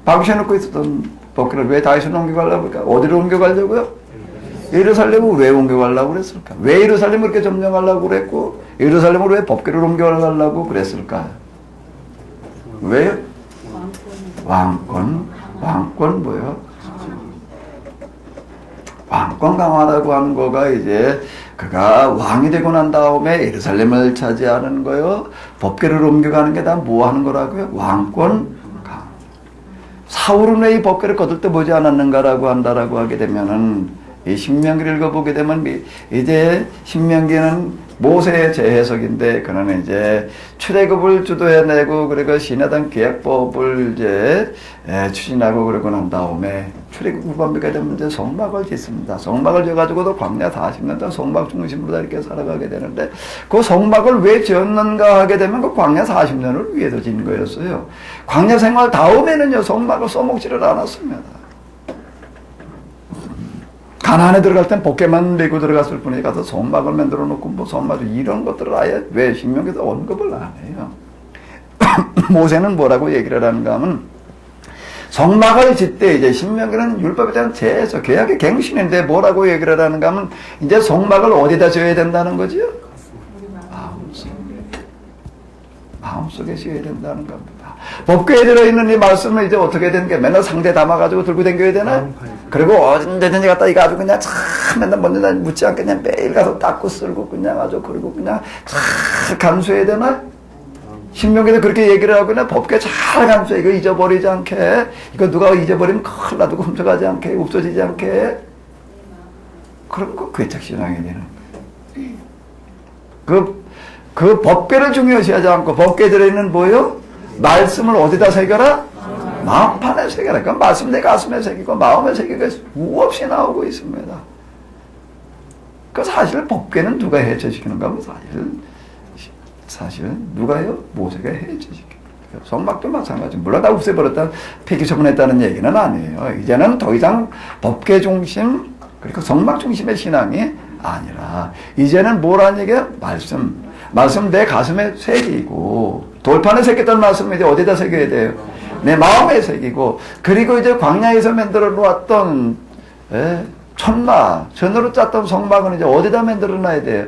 방치해놓고 있었던 법궤를 왜 다윗은 옮겨가려고 할까요? 어디로 옮겨가려고요? 예루살렘을 왜 옮겨가려고 그랬을까? 왜 예루살렘을 이렇게 점령하려고 그랬고, 예루살렘으로 왜 법궤를 옮겨가려고 그랬을까? 왜요? 왕권 뭐요? 왕권 강화라고 하는 거가 이제 그가 왕이 되고 난 다음에 예루살렘을 차지하는 거요. 법궤를 옮겨가는 게 다 뭐 하는 거라고요? 왕권 사울은 왜 이 법궤를 거둘 때 보지 않았는가라고 한다라고 하게 되면은 이 신명기를 읽어보게 되면 이제 신명기는 모세의 재해석인데 그는 이제 출애굽을 주도해내고 그리고 신하단 계약법을 이제 추진하고 그러고 난 다음에 출애굽 후반기가 되면 이제 성막을 짓습니다. 성막을 지어가지고도 광야 40년 동안 성막 중심으로 이렇게 살아가게 되는데 그 성막을 왜 지었는가 하게 되면 그 광야 40년을 위해서 지은 거였어요. 광야 생활 다음에는요 성막을 써먹지를 않았습니다. 가나안에 들어갈 땐 벗개만 메고 들어갔을 뿐이지 가서 성막을 만들어 놓고 뭐 성막 이런 것들을 아예 왜 신명기에서 언급을 안 해요. 모세는 뭐라고 얘기를 하는가 하면 성막을 짓때 이제 신명기는 율법에 대한 재해석 계약의 갱신인데 뭐라고 얘기를 하는가 하면 이제 성막을 어디다 지어야 된다는 거지요? 마음속에 지어야 된다는 겁니다. 법궤에 들어있는 이 말씀을 이제 어떻게 되는 게 맨날 상대 담아가지고 들고 다녀야 되나? 그리고 언제든지 갖다 이거 아주 그냥 참 맨날 먼저 묻지 않게 그냥 매일 가서 닦고 쓸고 그냥 아주 그리고 그냥 잘 감수해야 되나? 신명기도 그렇게 얘기를 하고 그냥 법궤 잘 감수해. 이거 잊어버리지 않게. 이거 누가 잊어버리면 큰일 나도 훔쳐가지 않게. 없어지지 않게. 그런 거 괴착신앙이 되는 거예요. 그 법궤를 중요시하지 않고 법궤에 들어있는 뭐요? 말씀을 어디다 새겨라? 마음판에 새겨라. 그 말씀 내 가슴에 새기고 마음에 새기고 수없이 나오고 있습니다. 그 사실 법궤는 누가 해체시키는가 하면 사실 누가요? 모세가 해체시켜요. 성막도 마찬가지. 물론 다 없애버렸다, 폐기 처분했다는 얘기는 아니에요. 이제는 더 이상 법궤 중심, 그리고 성막 중심의 신앙이 아니라 이제는 뭐라는 얘기야? 말씀 내 가슴에 새기고 돌판에 새겼던 말씀을 이제 어디다 새겨야 돼요? 내 마음에 새기고 그리고 이제 광야에서 만들어 놓았던 천막 전으로 짰던 성막은 이제 어디다 만들어 놔야 돼요?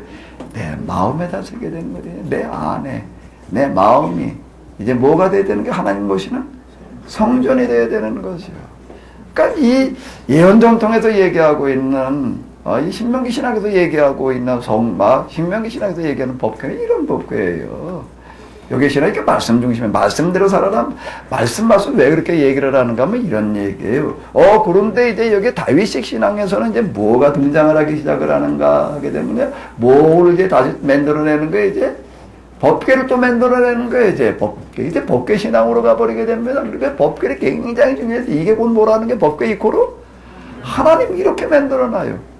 내 마음에다 새겨야 되는 거예요. 내 안에 내 마음이 이제 뭐가 돼야 되는 게 하나님 모시는 성전이 돼야 되는 것이요. 그러니까 이 예언전통에서 얘기하고 있는 이 신명기 신학에서 얘기하고 있는 성막, 신명기 신학에서 얘기하는 법궤는 이런 법궤예요. 여기 신학이 이렇게 말씀 중심에 말씀대로 살아라. 말씀 왜 그렇게 얘기를 하는가 하면 이런 얘기예요. 그런데 이제 여기 다윗식 신앙에서는 이제 뭐가 등장을 하기 시작을 하는가 하게 되면 뭘 이제 다시 만들어내는 거예요. 이제 법궤를 또 만들어내는 거예요. 이제 법궤 신앙으로 가버리게 됩니다. 그러니까 법궤를 굉장히 중요해서 이게 곧 뭐라는 게 법궤 이코로 하나님이 이렇게 만들어놔요.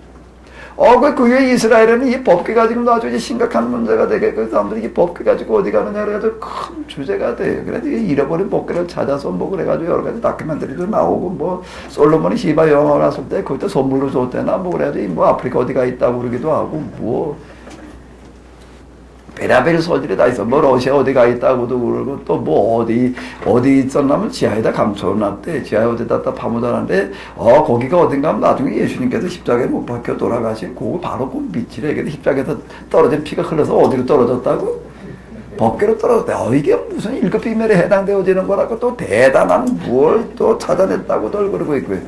그 위에 이스라엘은 이 법궤 가지고 아주 이제 심각한 문제가 되게, 그 사람들이 이 법궤 가지고 어디 가느냐 그래가지고 큰 주제가 돼요. 그래서 잃어버린 법궤를 찾아서 뭐 그래가지고 여러 가지 다큐멘터리도 나오고 뭐 솔로몬이 시바 영화 났을 때 그때 선물로 줬대나 뭐 그래가지고 뭐 아프리카 어디가 있다고 그러기도 하고 뭐 베라벨 소질이 다 있어. 뭐 러시아 어디가 있다고도 그러고 또 뭐 어디 있었냐면 지하에다 감춰놨대. 지하에 어디다 파묻어놨는데 거기가 어딘가 하면 나중에 예수님께서 십자가에 못 박혀 돌아가신 그거 바로 그 밑이래. 근데 십자가에서 떨어진 피가 흘러서 어디로 떨어졌다고? 법궤로 떨어졌대. 이게 무슨 1급 비밀에 해당되어지는 거라고 또 대단한 뭘 또 찾아냈다고들 그러고 있고요.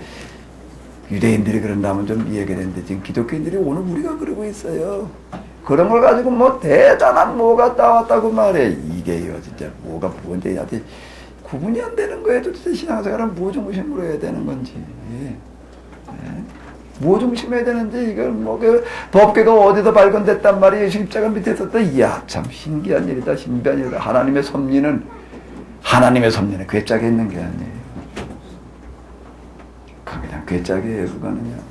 유대인들이 그런다면 좀 이해가 되는데 지금 기독교인들이 오늘 우리가 그러고 있어요. 그런 걸 가지고 뭐 대단한 뭐가 따왔다고 말해. 이게요 진짜 뭐가 뭔지 아직 구분이 안 되는 거예요. 도대체 신앙생활은 뭐 중심으로 해야 되는 건지. 뭐 중심해야 되는지 이걸 뭐 그 법궤가 어디서 발견됐단 말이에요. 십자가 밑에 있었다. 이야 참 신기한 일이다. 신비한 일이다. 하나님의 섭리는 괴짝에 있는 게 아니에요. 그냥 괴짝이에요. 그거는요.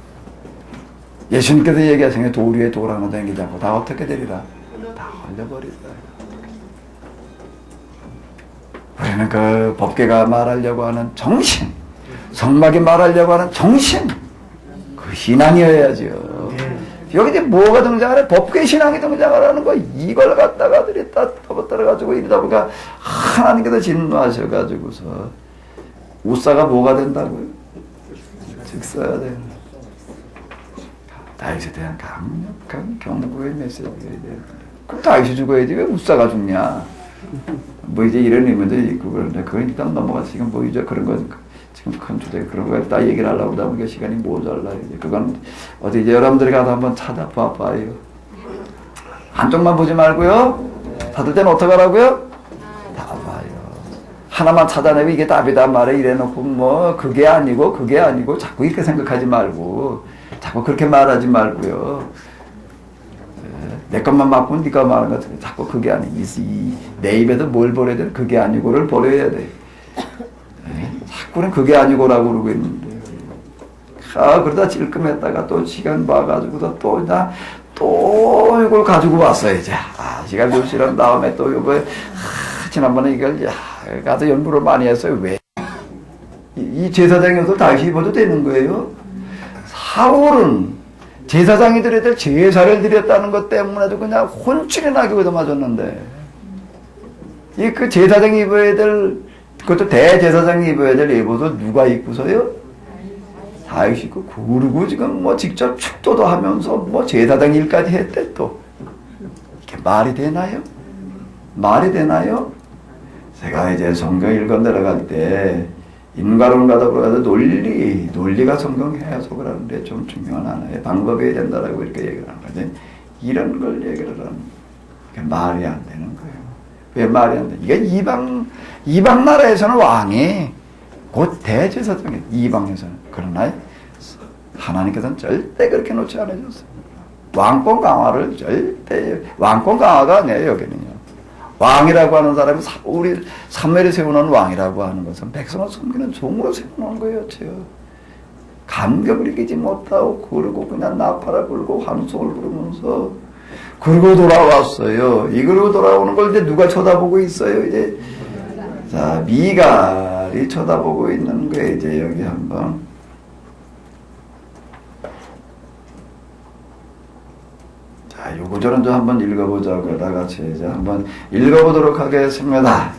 예수님께서 얘기하신 돌 위에 돌 하나 댕기지 않고 다 어떻게 되리라? 다 흘려버리리라. 우리는 그 법궤가 말하려고 하는 정신, 성막이 말하려고 하는 정신, 그 신앙이어야죠. 여기 이제 뭐가 등장하래? 법궤 신앙이 등장하라는 거. 이걸 갖다가 들이다 떨어가지고 이러다 보니까 하나님께서 진노하셔가지고서 우사가 뭐가 된다고요? 즉사야 되는. 다윗에 대한 강력한 경고의 메시지가 돼요. 그럼 다윗이 죽어야지 왜 우사가 죽냐? 뭐 이제 이런 의미도 있고 그런데 그건 일단 넘어가서 지금 뭐 이제 그런 거 지금 큰 주제 그런 거 다 얘기를 하려고 하다 보니까 시간이 모자라. 그건 어디 이제 여러분들이 가서 한번 찾아봐 봐요. 한쪽만 보지 말고요. 찾을 때는 어떻게 하라고요? 다 봐요. 하나만 찾아내고 이게 답이다 말해 이래놓고 뭐 그게 아니고 자꾸 이렇게 생각하지 말고. 자꾸 그렇게 말하지 말고요. 내 것만 맞고 네가 말하는 것 같은 자꾸 그게 아니. 내 입에도 뭘 버려야 돼? 그게 아니고를 버려야 돼. 자꾸는 그게 아니고라고 그러고 있는데. 그러다 찔끔했다가 또 시간 봐가지고서 또 이걸 가지고 왔어 이제. 시간 좀 지난 다음에 또 이거 지난번에 이걸 가서 연구를 많이 했어요. 왜? 이 제사장이어도 다시 입어도 되는 거예요. 사울은 제사장이 드려야 될 제사를 드렸다는 것 때문에도 그냥 혼쭐이 나게 얻어맞았는데 그 제사장이 입어야 될 그것도 대제사장이 입어야 될 예복도 누가 입고서요? 다윗이 입고 그리고 지금 뭐 직접 축도도 하면서 뭐 제사장 일까지 했대 또. 이게 말이 되나요? 말이 되나요? 제가 이제 성경 읽어 내려갈 때 인과론가다 보다 논리가 성경 해석을 하는데 좀 중요한 하나의 방법이 된다라고 이렇게 얘기를 하는 건데 이런 걸 얘기를 하는 게 말이 안 되는 거예요. 왜 말이 안 돼? 이게 이방 나라에서는 왕이 곧 대제사장이 이방에서는 그러나 하나님께서는 절대 그렇게 놓지 않으셨어요. 왕권 강화를 절대 왕권 강화가 아니에요 여기는요. 왕이라고 하는 사람이 우리 사무엘이 세워놓은 왕이라고 하는 것은 백성을 섬기는 종으로 세워놓은 거예요. 감격을 이기지 못하고 그러고 그냥 나팔을 불고 환송을 부르면서 그러고 돌아왔어요. 이러고 돌아오는 걸 이제 누가 쳐다보고 있어요. 이제 자 미갈이 쳐다보고 있는 거예요. 이제 여기 한번 요 구절은 좀 한번 읽어보자고 다 같이 이제 한번 읽어보도록 하겠습니다.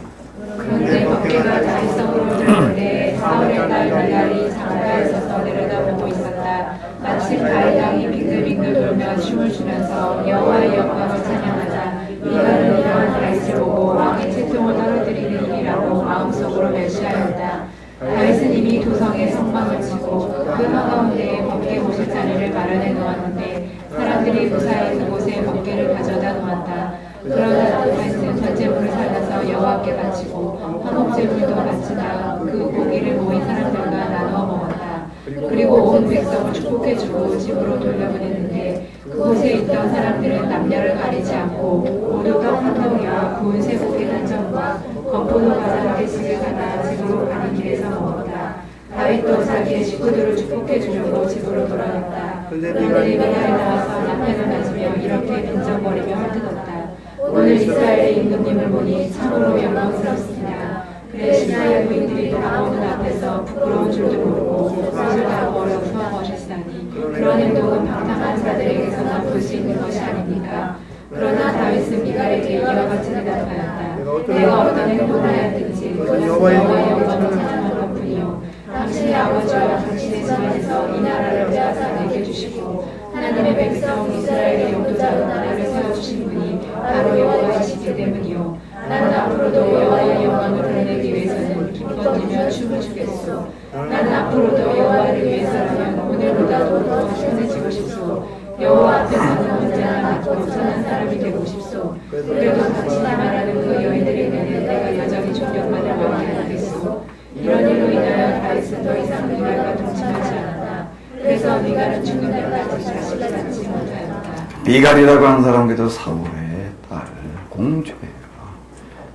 그런데 덕계가 다윗성으로 들어오는데 사울의 딸 미갈이 창가에 서서 내려다보고 있었다. 마침 가이당이 빙글빙글 돌며 춤을 추면서 여호와의 영광을 찬양하자 미갈은 이러한 다윗을 보고 왕의 채통을 떨어뜨리는 일이라고 마음속으로 멸시하였다. 다윗은 이미 도성에 성방을 치고 그 한가운데에 번개 모실 자리를 마련해 놓았는데 사람들이 무사히 그곳에 번개를 가져다 놓았다. 그러나 다윗은 번제물을 살려서 여호와께 바치고 화목제물도 바치다 그 고기를 모인 사람들과 나누어 먹었다. 그리고 온 백성을 축복해주고 집으로 돌려보냈는데 그곳에 있던 사람들은 남녀를 가리지 않고 모두 떡 한 덩이와 구운 쇠고기 한 점과 건포도 과자 한 개씩을 갖다 집으로 가는 길에서 먹었다. 다윗도 자기의 식구들을 축복해 주려고 집으로 돌아갔다. 그런데 미갈이 나와서 남편을 맞으며 이렇게 빈정거리며 헐뜯었다. 오늘 이스라엘의 임금님을 보니 참으로 영광스럽습니다. 그래 시나의 부인들이 다가오는 앞에서 부끄러운 줄도 모르고 옷을 다 버려 투하하셨으니 그런 행동은 방탕한 자들에게서나 볼 수 있는 것이 아닙니까? 그러나 다윗은 미갈에게 이와 같이 대답하였다. 내가 어떤 행동을 하였든지 그것은 여호와의 영광을 찬양한 것뿐이요 당신의 아버지와 당신의 집안에서 이 나라를 빼앗아 내게 주시고 하나님의 백성 이스라엘의 용도자로 나라를 세워주신 분이 바로 여호와이시기 때문이요 나는 앞으로도 여호와의 영광을 드러내기 위해서는 기뻐지며 춤을 추겠소. 나는 앞으로도 여호와를 위해서라면 오늘보다도 더 편해지고 싶소. 여호와 앞에서는 언제나 낮고 선한 사람이 되고 싶소. 그래도 당신이 말하는 그 여인들에게는 내가 여전히 존경받을 왕이 아니겠소. 이런 일로 인하여 다윗은 더 이상 미갈과 동침하지 않았다. 그래서 미갈은 죽는 날까지 자식을 낳지 못하였다. 미갈이라고 하는 사람 그저 사울의 딸 공주예요.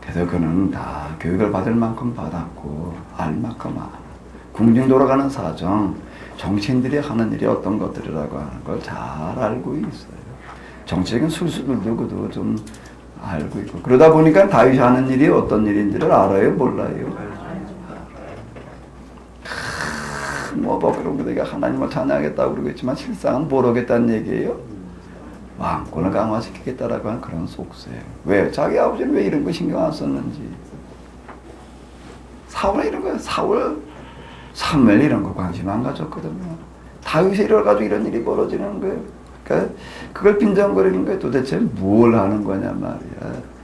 그래서 그는 다 교육을 받을 만큼 받았고 알 만큼 알아. 궁중 돌아가는 사정, 정치인들이 하는 일이 어떤 것들이라고 하는 걸 잘 알고 있어요. 정치적인 술수들도 그도 좀 알고 있고 그러다 보니까 다윗이 하는 일이 어떤 일인지를 알아요? 몰라요? 뭐 그런 거 내가 하나님을 찬양하겠다고 그러고 있지만 실상은 뭘 하겠다는 얘기예요? 왕권을 강화시키겠다라고 하는 그런 속세예요. 왜? 자기 아버지는 왜 이런 거 신경 안 썼는지. 사울은 이런 거예요. 사무엘 이런 거 관심 안 가졌거든요. 다윗이 이래가지고 이런 일이 벌어지는 거예요. 그러니까 그걸 빈정거리는 거예요. 도대체 뭘 하는 거냐 말이야.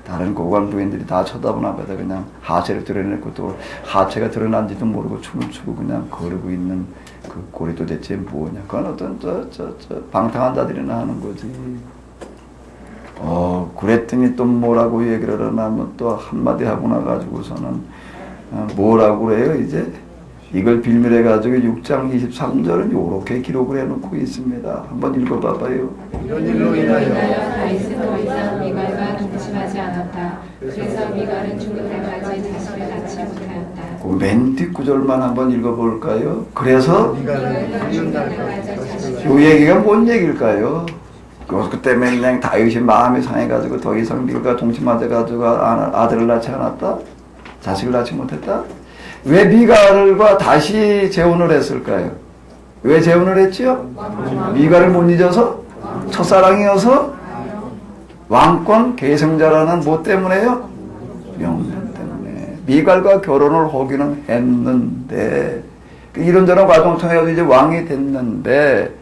다른 고관 부인들이 다 쳐다보는 앞에다 그냥 하체를 드러내고 또 하체가 드러난지도 모르고 춤을 추고 그냥 거르고 있는 그 꼴이 도대체 뭐냐. 그건 어떤 방탕한 자들이나 하는 거지. 그랬더니 또 뭐라고 얘기를 하냐면 또 한마디 하고 나가지고서는 뭐라고 그래요 이제? 이걸 빌밀해가지고 6장 23절은 이렇게 기록을 해놓고 있습니다. 한번 읽어봐봐요. 이런 일로 인하여 다윗은 더 이상 미갈과 동침하지 않았다. 그래서 미갈은 죽을 때까지 자신을 낳지 못하였다. 그 맨 뒷구절만 한번 읽어볼까요? 그래서 미갈은 죽는 날까지 이 얘기가 뭔 얘기일까요? 그때 맨날 다윗이 마음이 상해가지고 더 이상 미갈과 동침하자가지고 아들을 낳지 않았다? 자식을 낳지 못했다? 왜 미갈과 다시 재혼을 했을까요? 왜 재혼을 했지요? 미갈을 못 잊어서? 첫사랑이어서? 왕권 계승자라는 뭐 때문에요? 명분 때문에. 미갈과 결혼을 하기는 했는데 이런저런 과정을 통해서 이제 왕이 됐는데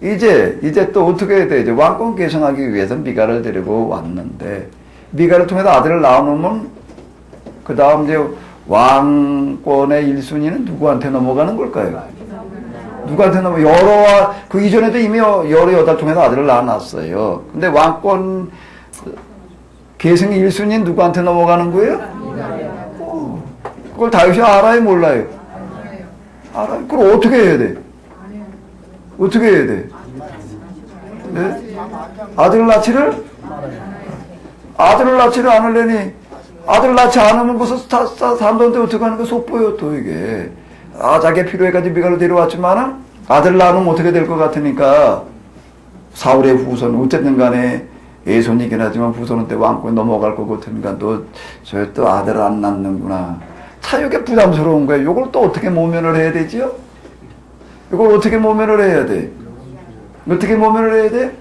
이제 또 어떻게 해야 돼? 이제 왕권 계승하기 위해서 미갈을 데리고 왔는데 미갈을 통해서 아들을 낳으면 그 다음 이제 왕권의 1순위는 누구한테 넘어가는 걸까요? 누구한테 그 이전에도 이미 여러 여자 통해서 아들을 낳아놨어요. 근데 왕권 계승 1순위는 누구한테 넘어가는 거예요? 그걸 다윗이 알아요, 몰라요? 알아요. 그걸 어떻게 해야 돼? 어떻게 해야 돼? 네? 아들을 낳지를 않으려니 아들 낳지 않으면 무슨 사람들한테 어떻게 하는 거 속보여 또 이게. 자기 필요해가지고 미갈로 데려왔지만은 아들 낳으면 어떻게 될 것 같으니까 사울의 후손 어쨌든 간에 예손이긴 하지만 후손은 때 왕권에 넘어갈 것 같으니까 저 또 아들 안 낳는구나. 참 이게 부담스러운 거예요. 이걸 또 어떻게 모면을 해야 되지요? 이걸 어떻게 모면을 해야 돼? 어떻게 모면을 해야 돼?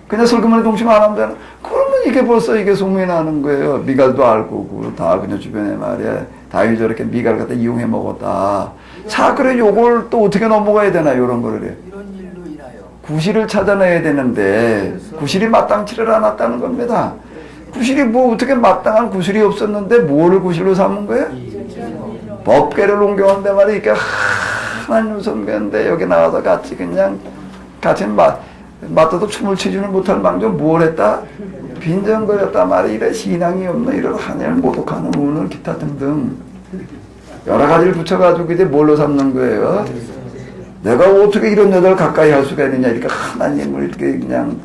그냥 슬그머니 동침 안 하면 되나? 그러면 이게 벌써 이게 소문이 나는 거예요. 미갈도 알고 다 그냥 주변에 말이야. 다윗이 저렇게 미갈 갖다 이용해 먹었다. 자, 그래 요걸 또 어떻게 넘어가야 되나 이런 거를 해. 이런 일로 인하여 구실을 찾아내야 되는데 구실이 마땅치를 않았다는 겁니다. 구실이 뭐 어떻게 마땅한 구실이 없었는데 뭐를 구실로 삼은 거예요? 법궤를 옮겨온데 말이야. 이렇게 하나님 선배인데 여기 나와서 같이 맞다도 춤을 추지는 못할 망정 뭘 했다? 빈정거렸다 말이야. 이래 신앙이 없는 이런 하늘 모독하는 운을 기타 등등 여러 가지를 붙여가지고 이제 뭘로 삼는 거예요? 내가 어떻게 이런 여자를 가까이 할 수가 있느냐 이렇게 하나님을 이렇게 그냥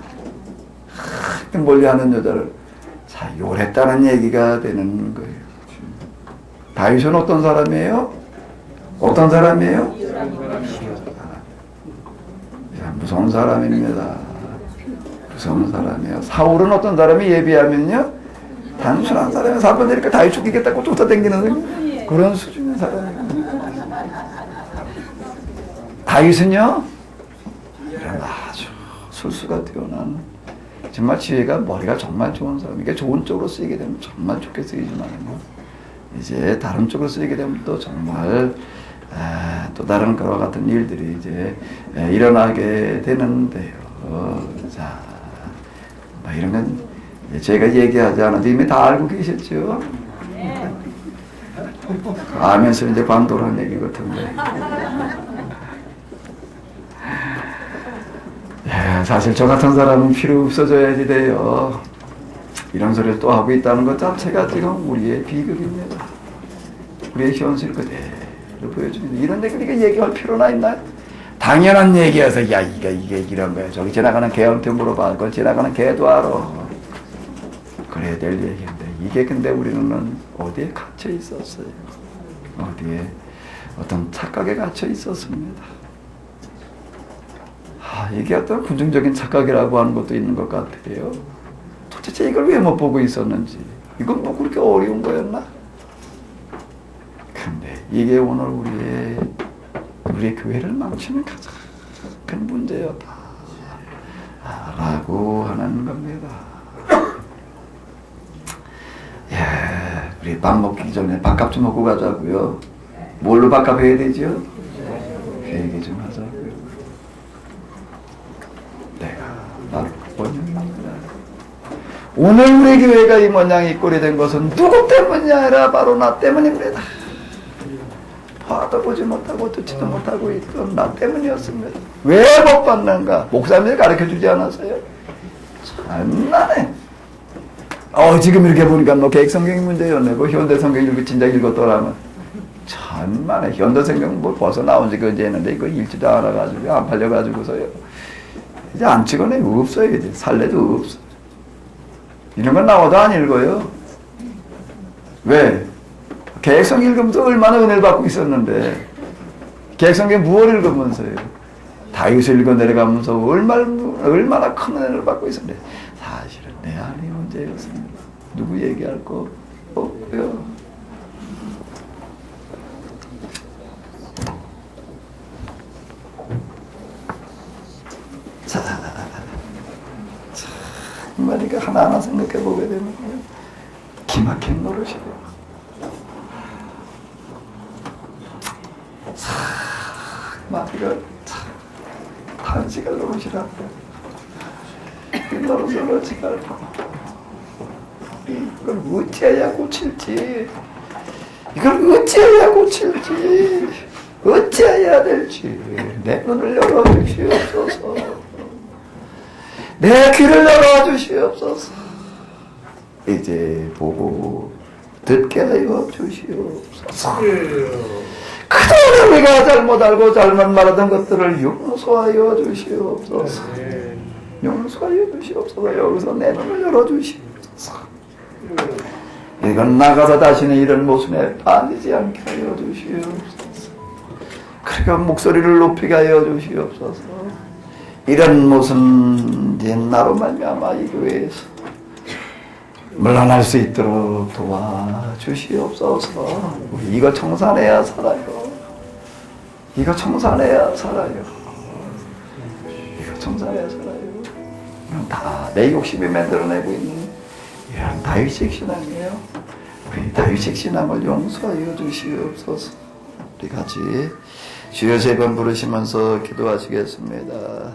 멀리하는 여자를 자 요랬다는 얘기가 되는 거예요. 다윗은 어떤 사람이에요? 어떤 사람이에요? 무서운 사람입니다. 무서운 사람이에요. 사울은 어떤 사람이 예비하면요? 단순한 사람이에요. 사람들 이렇게 다윗 죽이겠다고 쫓아다니는 그런 수준의 사람이에요. 다윗은요? 이런 아주 술수가 뛰어난 정말 지혜가 머리가 정말 좋은 사람. 이게 좋은 쪽으로 쓰이게 되면 정말 좋게 쓰이지만 이제 다른 쪽으로 쓰이게 되면 또 정말 또 다른 그와 같은 일들이 이제 일어나게 되는데요. 자, 이런 건 제가 얘기하지 않아도 이미 다 알고 계셨죠? 아면서 이제 반도라는 얘기 같은데. 사실 저 같은 사람은 필요 없어져야지 돼요. 이런 소리를 또 하고 있다는 것 자체가 지금 우리의 비극입니다. 우리의 현실 그대로 보여줍니다. 이런 얘기를 얘기할 필요나 있나요? 당연한 얘기여서 야 이게 이런 거야. 저기 지나가는 개한테 물어봐. 그걸 지나가는 개도 알아. 그래야 될 얘기인데 이게 근데 우리는 어디에 갇혀 있었어요. 어디에 어떤 착각에 갇혀 있었습니다. 이게 어떤 긍정적인 착각이라고 하는 것도 있는 것 같아요. 도대체 이걸 왜 못 보고 있었는지. 이건 뭐 그렇게 어려운 거였나? 근데 이게 오늘 우리의 교회를 망치는 가장 큰 문제였다. 라고 하는 겁니다. 우리 밥 먹기 전에 밥값 좀 먹고 가자고요. 뭘로 밥값 해야 되죠? 회개 좀 하자고요. 내가 바로 그 원흉입니다. 오늘 우리 교회가 이 모양이 꼴이 된 것은 누구 때문이 아니라 바로 나 때문입니다. 봐도 보지 못하고 듣지도 못하고 있던 나 때문이었습니다. 왜 못 받는가? 목사님이 가르쳐주지 않았어요? 참나네. 지금 이렇게 보니까 뭐 계획성경이 문제였네. 뭐 현대성경 이렇게 진작 읽었더라면 천만에 현대생명 뭐 벌써 나온 지가 언제 했는데 이거 읽지도 않아가지고 안 팔려가지고서요. 이제 안 찍어내 없어요. 이제 살래도 없어. 이런 건 나와도 안 읽어요. 왜? 계획성 읽으면서 얼마나 은혜를 받고 있었는데 계획성에 무엇을 읽으면서요? 다윗을 읽어 내려가면서 얼마나 큰 은혜를 받고 있었는데 사실은 내 안의 문제였습니다. 누구 얘기할 거 없고요. 자, 정말 이거 하나하나 생각해 보게 되면 기막힌 노릇이에요. 막 이거 단식할 노릇이라 이 노릇을 어찌할 이걸 어찌해야 고칠지 이걸 어찌해야 고칠지 어찌해야 될지 내 눈을 열어주시옵소서 내 귀를 열어주시옵소서 이제 보고 듣게 하여 주시옵소서 그동안 우리가 잘못 알고 잘못 말하던 것들을 용서하여 주시옵소서 용서하여 주시옵소서 여기서 내 눈을 열어주시옵소서 이건 나가서 다시는 이런 모순에 빠지지 않게 하여 주시옵소서 그러니까 목소리를 높이게 하여 주시옵소서 이런 모순 나로 말미암아 이 교회에서 물러날 수 있도록 도와주시옵소서 우리 이거 청산해야 살아요 이거 청산해야 살아요 이거 청산해야 살아요 이건 다 내 욕심이 만들어내고 있는 이런 다윗식 신앙이에요 우리 다윗식 신앙을 용서하여 주시옵소서 우리 같이 주여 세 번 부르시면서 기도하시겠습니다.